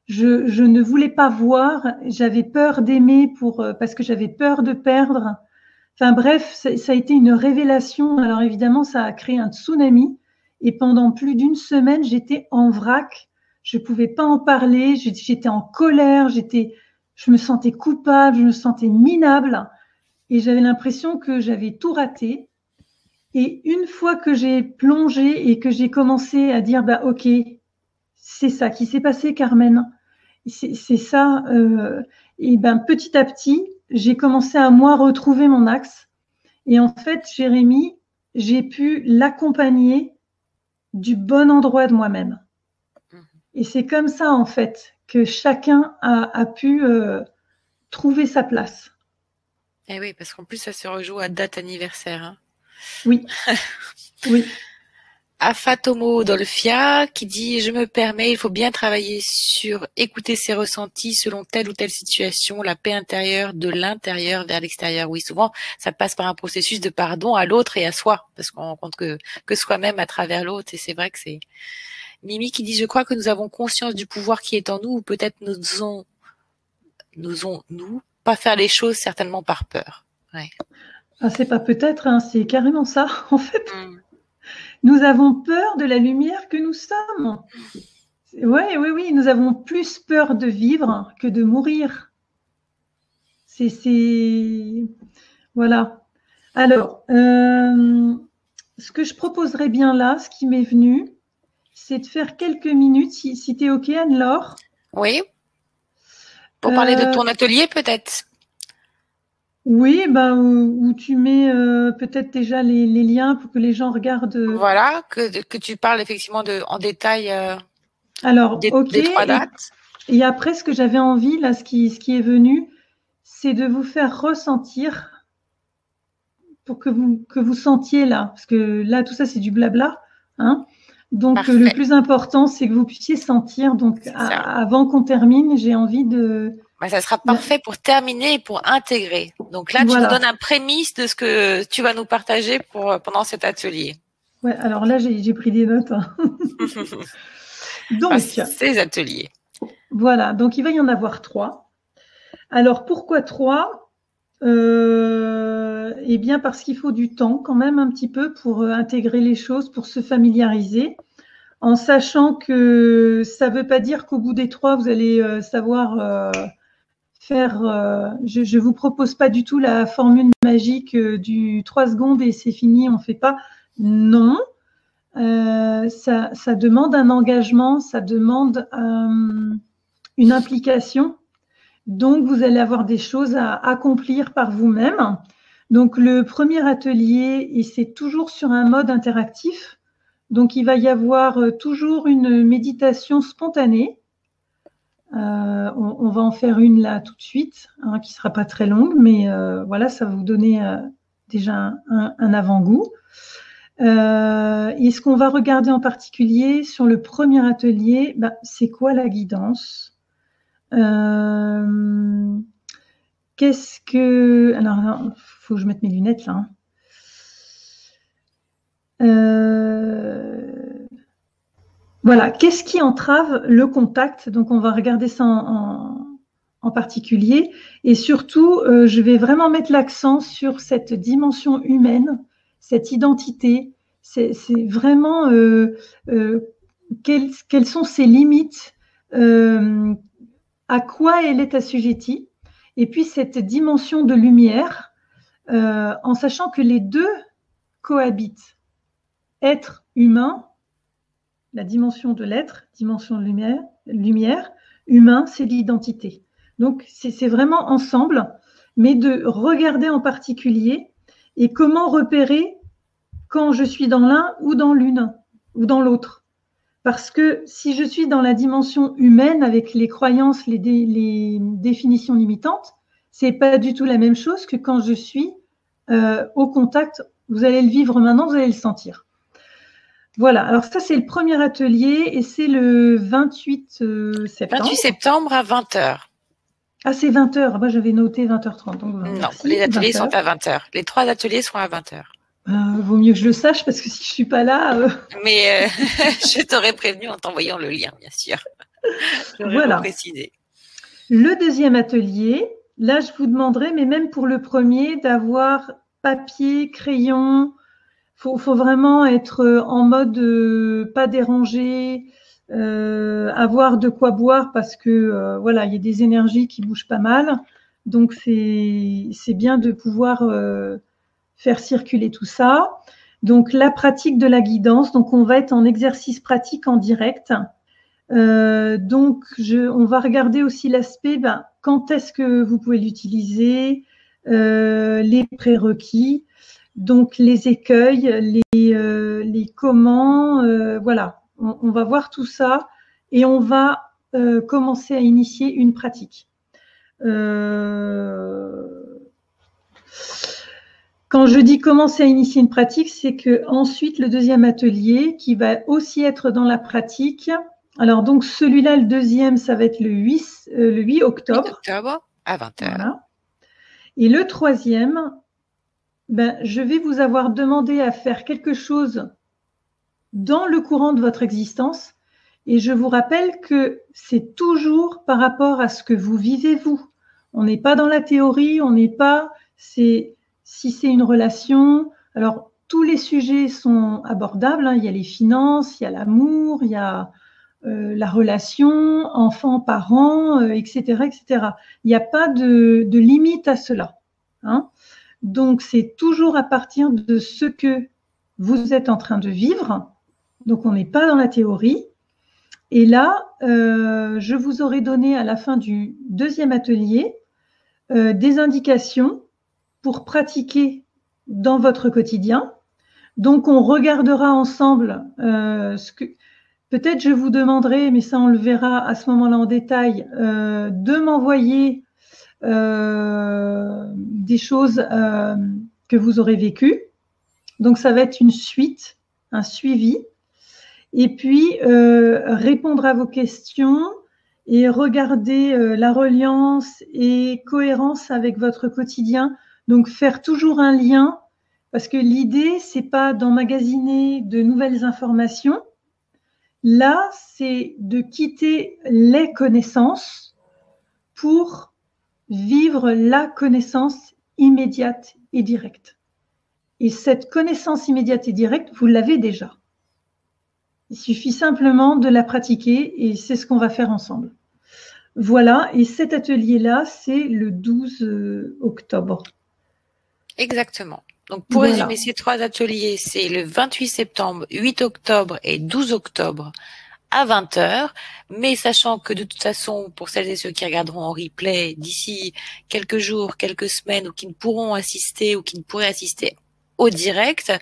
Je ne voulais pas voir, j'avais peur d'aimer parce que j'avais peur de perdre. Enfin bref, ça a été une révélation. Alors évidemment, ça a créé un tsunami. Et pendant plus d'une semaine, j'étais en vrac. Je ne pouvais pas en parler. J'étais en colère. Je me sentais coupable. Je me sentais minable. Et j'avais l'impression que j'avais tout raté. Et une fois que j'ai plongé et que j'ai commencé à dire, bah ok, c'est ça qui s'est passé, Carmen. C'est ça. Et ben petit à petit, j'ai commencé à moi retrouver mon axe. Et en fait, Jérémy, j'ai pu l'accompagner du bon endroit de moi-même. Et c'est comme ça, en fait, que chacun a pu trouver sa place. Eh oui, parce qu'en plus, ça se rejoue à date anniversaire. Hein. Oui. Oui. Afatomo Dolfia qui dit « Je me permets, il faut bien travailler sur écouter ses ressentis selon telle ou telle situation, la paix intérieure de l'intérieur vers l'extérieur. » Oui, souvent, ça passe par un processus de pardon à l'autre et à soi, parce qu'on rencontre que soi-même à travers l'autre. Et c'est vrai que c'est... Mimi qui dit « Je crois que nous avons conscience du pouvoir qui est en nous, ou peut-être n'osons nous pas faire les choses certainement par peur. » Ouais. Ah, c'est pas peut-être, hein, c'est carrément ça, en fait. Nous avons peur de la lumière que nous sommes. Oui, nous avons plus peur de vivre que de mourir. Voilà. Alors, ce que je proposerais bien là, ce qui m'est venu, c'est de faire quelques minutes, si tu es OK, Anne-Laure. Oui. Pour parler de ton atelier, peut-être. Oui, où tu mets peut-être déjà les liens pour que les gens regardent. Voilà, que tu parles effectivement en détail Alors, OK. des 3 dates. Et après, ce que j'avais envie, là, ce qui est venu, c'est de vous faire ressentir, pour que vous sentiez là, parce que là, tout ça, c'est du blabla, Hein. Donc, Parfait. le plus important, c'est que vous puissiez sentir. Donc, avant qu'on termine, j'ai envie de… Ça sera parfait pour terminer et pour intégrer. Donc là, tu nous donnes un prémisse de ce que tu vas nous partager pendant cet atelier. Ouais, alors là, j'ai pris des notes. Hein. Donc, ces ateliers. Voilà, donc il va y en avoir 3. Alors, pourquoi 3 ? Eh bien, parce qu'il faut du temps quand même un petit peu pour intégrer les choses, pour se familiariser, en sachant que ça ne veut pas dire qu'au bout des 3, vous allez savoir faire… je ne vous propose pas du tout la formule magique du 3 secondes et c'est fini, on ne fait pas. Non, ça demande un engagement, ça demande une implication. Donc, vous allez avoir des choses à accomplir par vous-même. Donc, le premier atelier, et c'est toujours sur un mode interactif. Donc, il va y avoir toujours une méditation spontanée. On va en faire une là tout de suite, hein, qui ne sera pas très longue, mais voilà, ça va vous donner déjà un avant-goût. Et ce qu'on va regarder en particulier sur le premier atelier, c'est quoi la guidance ? Qu'est-ce que… Alors, il faut que je mette mes lunettes là. Voilà, qu'est-ce qui entrave le contact ? Donc, on va regarder ça en particulier. Et surtout, je vais vraiment mettre l'accent sur cette dimension humaine, cette identité. C'est vraiment quelles sont ses limites, à quoi elle est assujettie, et puis cette dimension de lumière, en sachant que les deux cohabitent. Être humain, la dimension de l'être, dimension de lumière, humain, c'est l'identité. Donc, c'est vraiment ensemble, mais de regarder en particulier et comment repérer quand je suis dans l'un ou dans l'une ou dans l'autre. Parce que si je suis dans la dimension humaine avec les croyances, les définitions limitantes, c'est pas du tout la même chose que quand je suis au contact. Vous allez le vivre maintenant, vous allez le sentir. Voilà, alors ça c'est le premier atelier et c'est le 28 septembre. 28 septembre à 20h. Ah, c'est 20h. Moi, j'avais noté 20h30. Donc, non, merci, les ateliers sont à 20h. Les 3 ateliers sont à 20h. Vaut mieux que je le sache parce que si je suis pas là… Mais je t'aurais prévenu en t'envoyant le lien, bien sûr. Voilà. Préciser. Le deuxième atelier, là, je vous demanderai, mais même pour le premier, d'avoir papier, crayon. Faut vraiment être en mode pas dérangé, avoir de quoi boire parce que voilà, il y a des énergies qui bougent pas mal. Donc, c'est bien de pouvoir faire circuler tout ça. Donc, la pratique de la guidance. Donc, on va être en exercice pratique en direct. Donc, on va regarder aussi l'aspect, quand est-ce que vous pouvez l'utiliser, les prérequis, donc les écueils, les comment, voilà. On va voir tout ça et on va commencer à initier une pratique. Quand je dis commencer à initier une pratique, c'est que ensuite le deuxième atelier qui va aussi être dans la pratique. Alors donc celui-là, le deuxième, ça va être le 8 octobre. 8 octobre à 20h. Voilà. Et le troisième, je vais vous avoir demandé à faire quelque chose dans le courant de votre existence. Et je vous rappelle que c'est toujours par rapport à ce que vous vivez vous. On n'est pas dans la théorie, on n'est pas… si c'est une relation, alors tous les sujets sont abordables. Hein. Il y a les finances, il y a l'amour, il y a la relation, enfant-parent, etc., etc. Il n'y a pas de limite à cela. Hein. Donc, c'est toujours à partir de ce que vous êtes en train de vivre. Donc, on n'est pas dans la théorie. Et là, je vous aurai donné à la fin du deuxième atelier des indications pour pratiquer dans votre quotidien. Donc, on regardera ensemble ce que… Peut-être je vous demanderai, mais ça on le verra à ce moment-là en détail, de m'envoyer des choses que vous aurez vécues. Donc, ça va être une suite, un suivi. Et puis, répondre à vos questions et regarder la reliance et cohérence avec votre quotidien. Donc, faire toujours un lien, parce que l'idée, c'est pas d'emmagasiner de nouvelles informations. Là, c'est de quitter les connaissances pour vivre la connaissance immédiate et directe. Et cette connaissance immédiate et directe, vous l'avez déjà. Il suffit simplement de la pratiquer et c'est ce qu'on va faire ensemble. Voilà, et cet atelier-là, c'est le 12 octobre. Exactement. Donc, pour Voilà. résumer, ces 3 ateliers, c'est le 28 septembre, 8 octobre et 12 octobre à 20 h. Mais sachant que de toute façon, pour celles et ceux qui regarderont en replay d'ici quelques jours, quelques semaines, ou qui ne pourront assister ou qui ne pourraient assister au direct,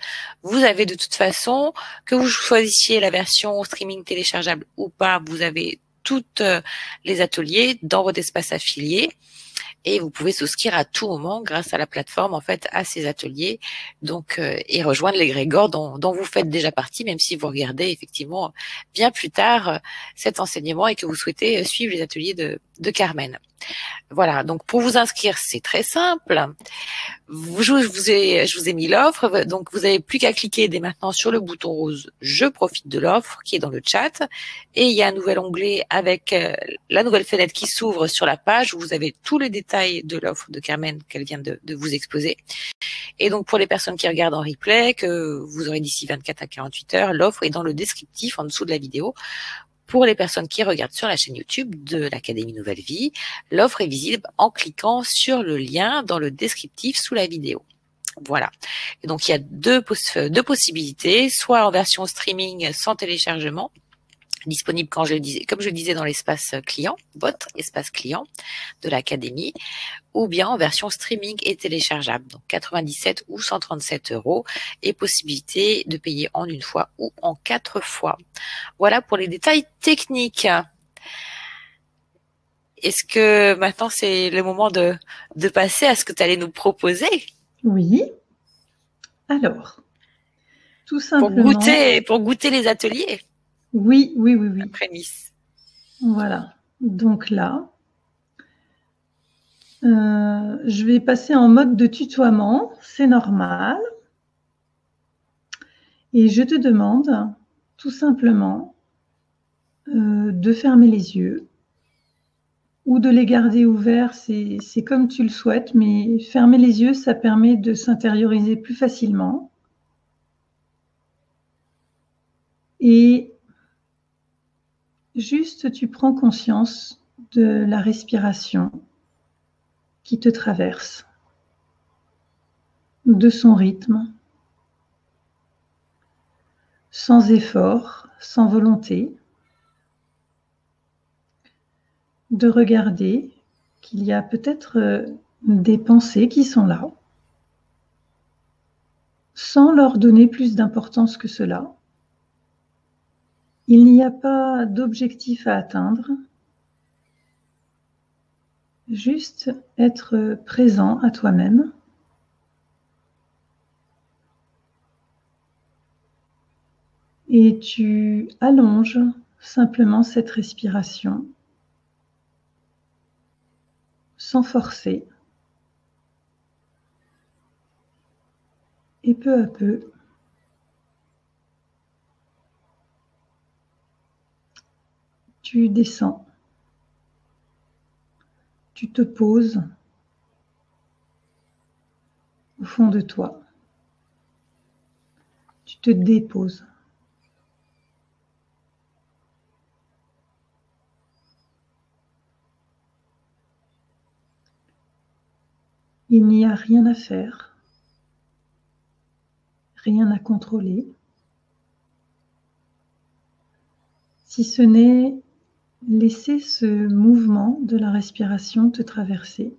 vous avez de toute façon, que vous choisissiez la version streaming téléchargeable ou pas, vous avez toutes les ateliers dans votre espace affilié. Et vous pouvez souscrire à tout moment grâce à la plateforme, en fait, à ces ateliers, donc et rejoindre l'égrégore dont vous faites déjà partie, même si vous regardez effectivement bien plus tard cet enseignement et que vous souhaitez suivre les ateliers de Carmen. Voilà, donc pour vous inscrire, c'est très simple. Je vous ai mis l'offre, donc vous n'avez plus qu'à cliquer dès maintenant sur le bouton rose « Je profite de l'offre » qui est dans le chat, et il y a un nouvel onglet avec la nouvelle fenêtre qui s'ouvre sur la page où vous avez tous les détails de l'offre de Carmen qu'elle vient de vous exposer. Et donc pour les personnes qui regardent en replay, que vous aurez d'ici 24 à 48 heures, l'offre est dans le descriptif en dessous de la vidéo. Pour les personnes qui regardent sur la chaîne YouTube de l'Académie Nouvelle Vie, l'offre est visible en cliquant sur le lien dans le descriptif sous la vidéo. Voilà. Et donc, il y a deux possibilités, soit en version streaming sans téléchargement, disponible comme je le disais dans l'espace client, votre espace client de l'Académie, ou bien en version streaming et téléchargeable, donc 97 ou 137 €, et possibilité de payer en une fois ou en 4 fois. Voilà pour les détails techniques. Est-ce que maintenant c'est le moment de passer à ce que tu allais nous proposer? Oui. Alors, tout simplement. Pour goûter les ateliers. Oui. La prémisse. Voilà. Donc là, je vais passer en mode de tutoiement, c'est normal. Et je te demande tout simplement de fermer les yeux ou de les garder ouverts, c'est comme tu le souhaites, mais fermer les yeux, ça permet de s'intérioriser plus facilement. Et juste, tu prends conscience de la respiration qui te traverse, de son rythme, sans effort, sans volonté, de regarder qu'il y a peut-être des pensées qui sont là, sans leur donner plus d'importance que cela. Il n'y a pas d'objectif à atteindre, juste être présent à toi-même. Et tu allonges simplement cette respiration sans forcer. Et peu à peu, tu descends. Tu te poses au fond de toi. Tu te déposes. Il n'y a rien à faire, rien à contrôler, si ce n'est laisser ce mouvement de la respiration te traverser.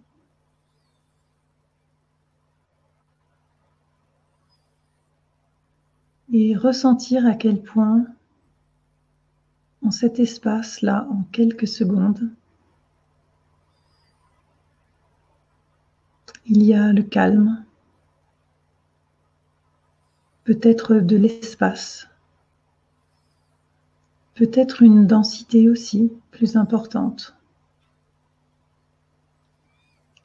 Et ressentir à quel point, en cet espace-là, en quelques secondes, il y a le calme, peut-être de l'espace, peut-être une densité aussi plus importante,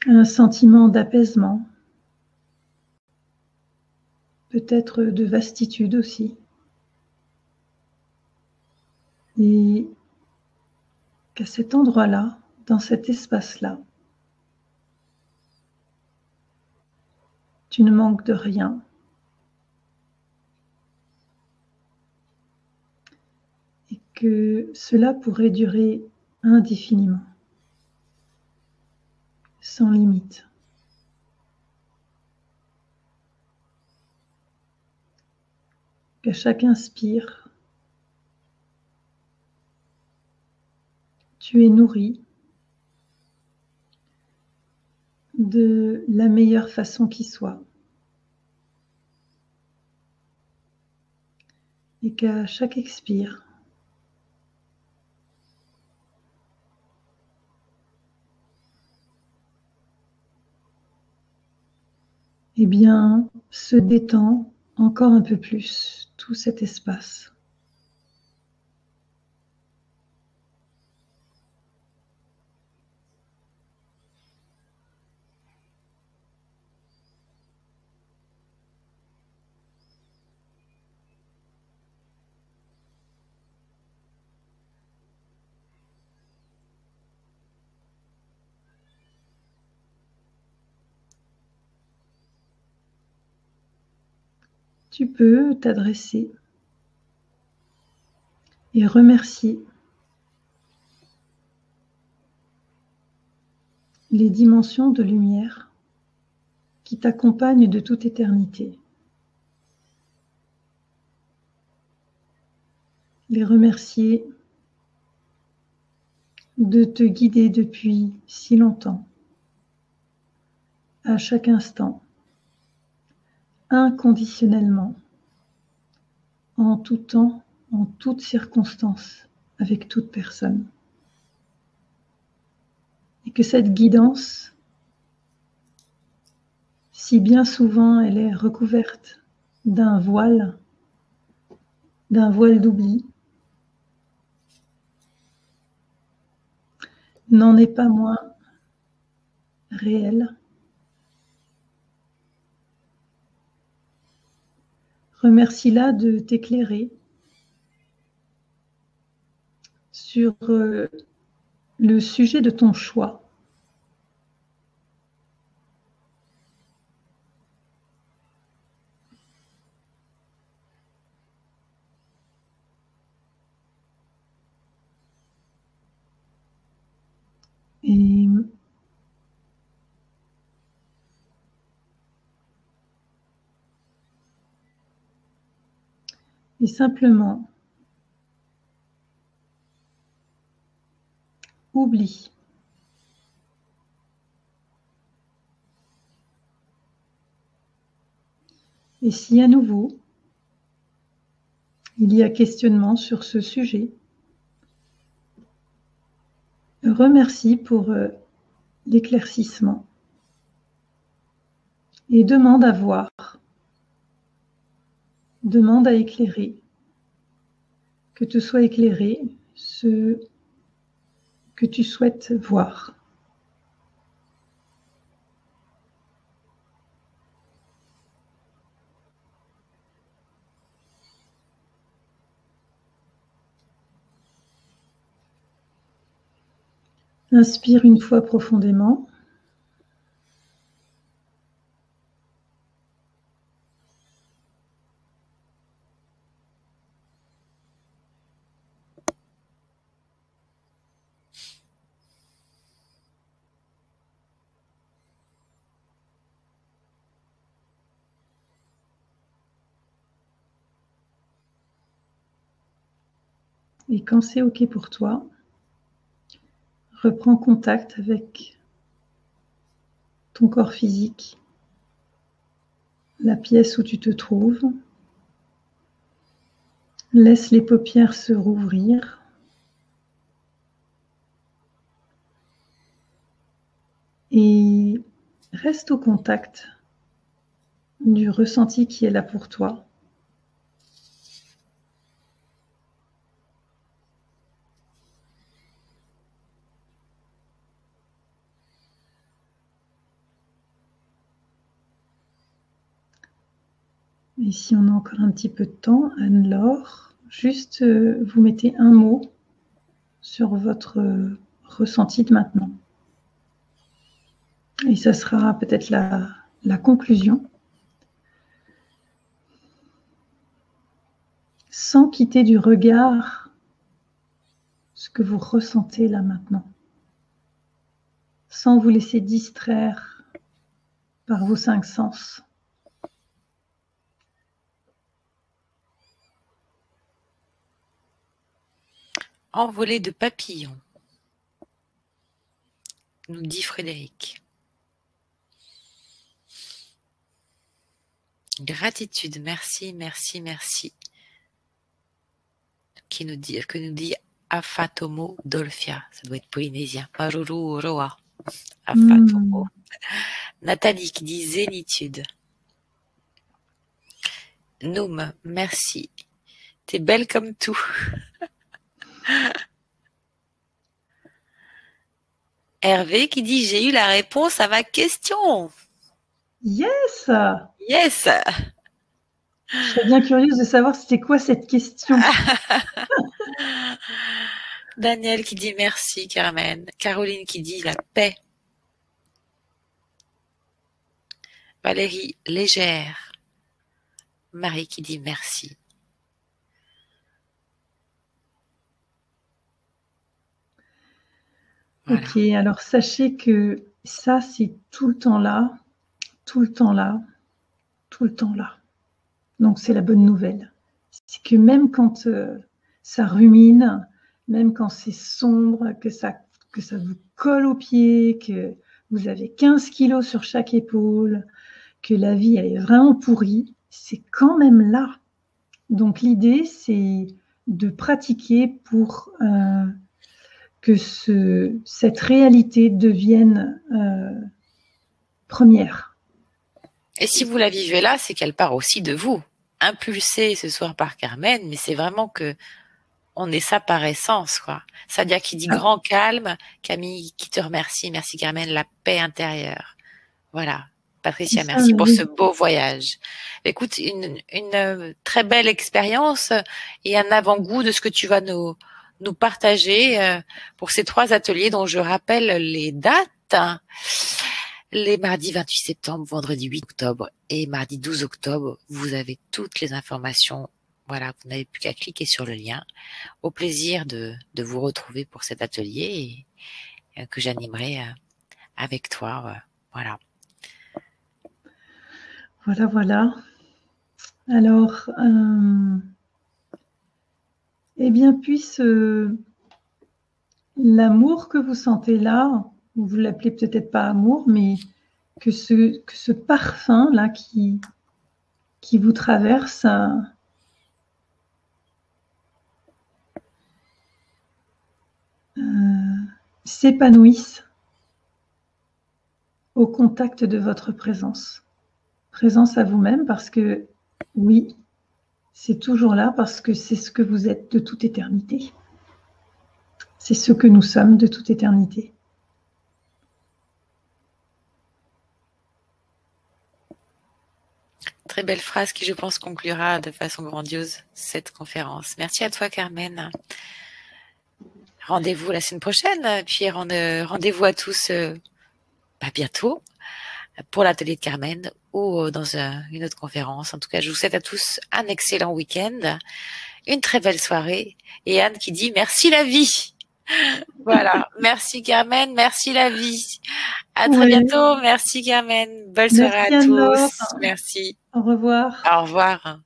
un sentiment d'apaisement, peut-être de vastitude aussi. Et qu'à cet endroit-là, dans cet espace-là, tu ne manques de rien. Et que cela pourrait durer indéfiniment, sans limite. Qu'à chaque inspire, tu es nourri de la meilleure façon qui soit. Et qu'à chaque expire, eh bien, se détend encore un peu plus tout cet espace. Tu peux t'adresser et remercier les dimensions de lumière qui t'accompagnent de toute éternité. Les remercier de te guider depuis si longtemps, à chaque instant, inconditionnellement, en tout temps, en toutes circonstances, avec toute personne. Et que cette guidance, si bien souvent elle est recouverte d'un voile d'oubli, n'en est pas moins réelle. Remercie-la de t'éclairer sur le sujet de ton choix. Et simplement, oublie. Et si à nouveau, il y a questionnement sur ce sujet, remercie pour l'éclaircissement et demande à voir, demande à éclairer, que te soit éclairé ce que tu souhaites voir. Inspire une fois profondément. Et quand c'est OK pour toi, reprends contact avec ton corps physique, la pièce où tu te trouves. Laisse les paupières se rouvrir. Et reste au contact du ressenti qui est là pour toi. Et si on a encore un petit peu de temps, Anne-Laure, juste vous mettez un mot sur votre ressenti de maintenant. Et ça sera peut-être la conclusion. Sans quitter du regard ce que vous ressentez là maintenant. Sans vous laisser distraire par vos 5 sens. Envolée de papillons, nous dit Frédéric. Gratitude, merci, merci, merci. Que nous dit Afatomo Dolphia, ça doit être polynésien. Maruru Roa. Afatomo. Nathalie qui dit zénitude. Noum, merci. T'es belle comme tout. Hervé qui dit j'ai eu la réponse à ma question. Yes! Yes! Je serais bien curieuse de savoir c'était quoi cette question. Daniel qui dit merci Carmen. Caroline qui dit la paix. Valérie légère. Marie qui dit merci. Voilà. Ok, alors sachez que ça c'est tout le temps là, tout le temps là, tout le temps là. Donc c'est la bonne nouvelle. C'est que même quand ça rumine, même quand c'est sombre, que ça vous colle aux pieds, que vous avez 15 kilos sur chaque épaule, que la vie elle est vraiment pourrie, c'est quand même là. Donc l'idée c'est de pratiquer pour que cette réalité devienne première. Et si vous la vivez là, c'est qu'elle part aussi de vous. Impulsée ce soir par Carmen, mais c'est vraiment que on est ça par essence, quoi. Sadia qui dit grand calme, Camille qui te remercie, merci Carmen, la paix intérieure. Voilà. Patricia, merci pour ce beau voyage. Écoute, une très belle expérience et un avant-goût de ce que tu vas nous partager pour ces 3 ateliers dont je rappelle les dates. Les mardis 28 septembre, vendredi 8 octobre et mardi 12 octobre, vous avez toutes les informations. Voilà, vous n'avez plus qu'à cliquer sur le lien. Au plaisir de vous retrouver pour cet atelier et, que j'animerai avec toi. Voilà. Voilà. Alors, eh bien, puisse l'amour que vous sentez là, vous l'appelez peut-être pas amour, mais que ce parfum là qui vous traverse s'épanouisse au contact de votre présence. Présence à vous-même parce que oui, c'est toujours là parce que c'est ce que vous êtes de toute éternité. C'est ce que nous sommes de toute éternité. Très belle phrase qui, je pense, conclura de façon grandiose cette conférence. Merci à toi, Carmen. Rendez-vous la semaine prochaine, puis rendez-vous à tous bientôt pour l'atelier de Carmen ou dans une autre conférence. En tout cas, je vous souhaite à tous un excellent week-end, une très belle soirée. Et Anne qui dit merci la vie. Voilà, merci Carmen, merci la vie. À très bientôt, merci Carmen. Belle soirée à tous. Merci. Au revoir. Au revoir.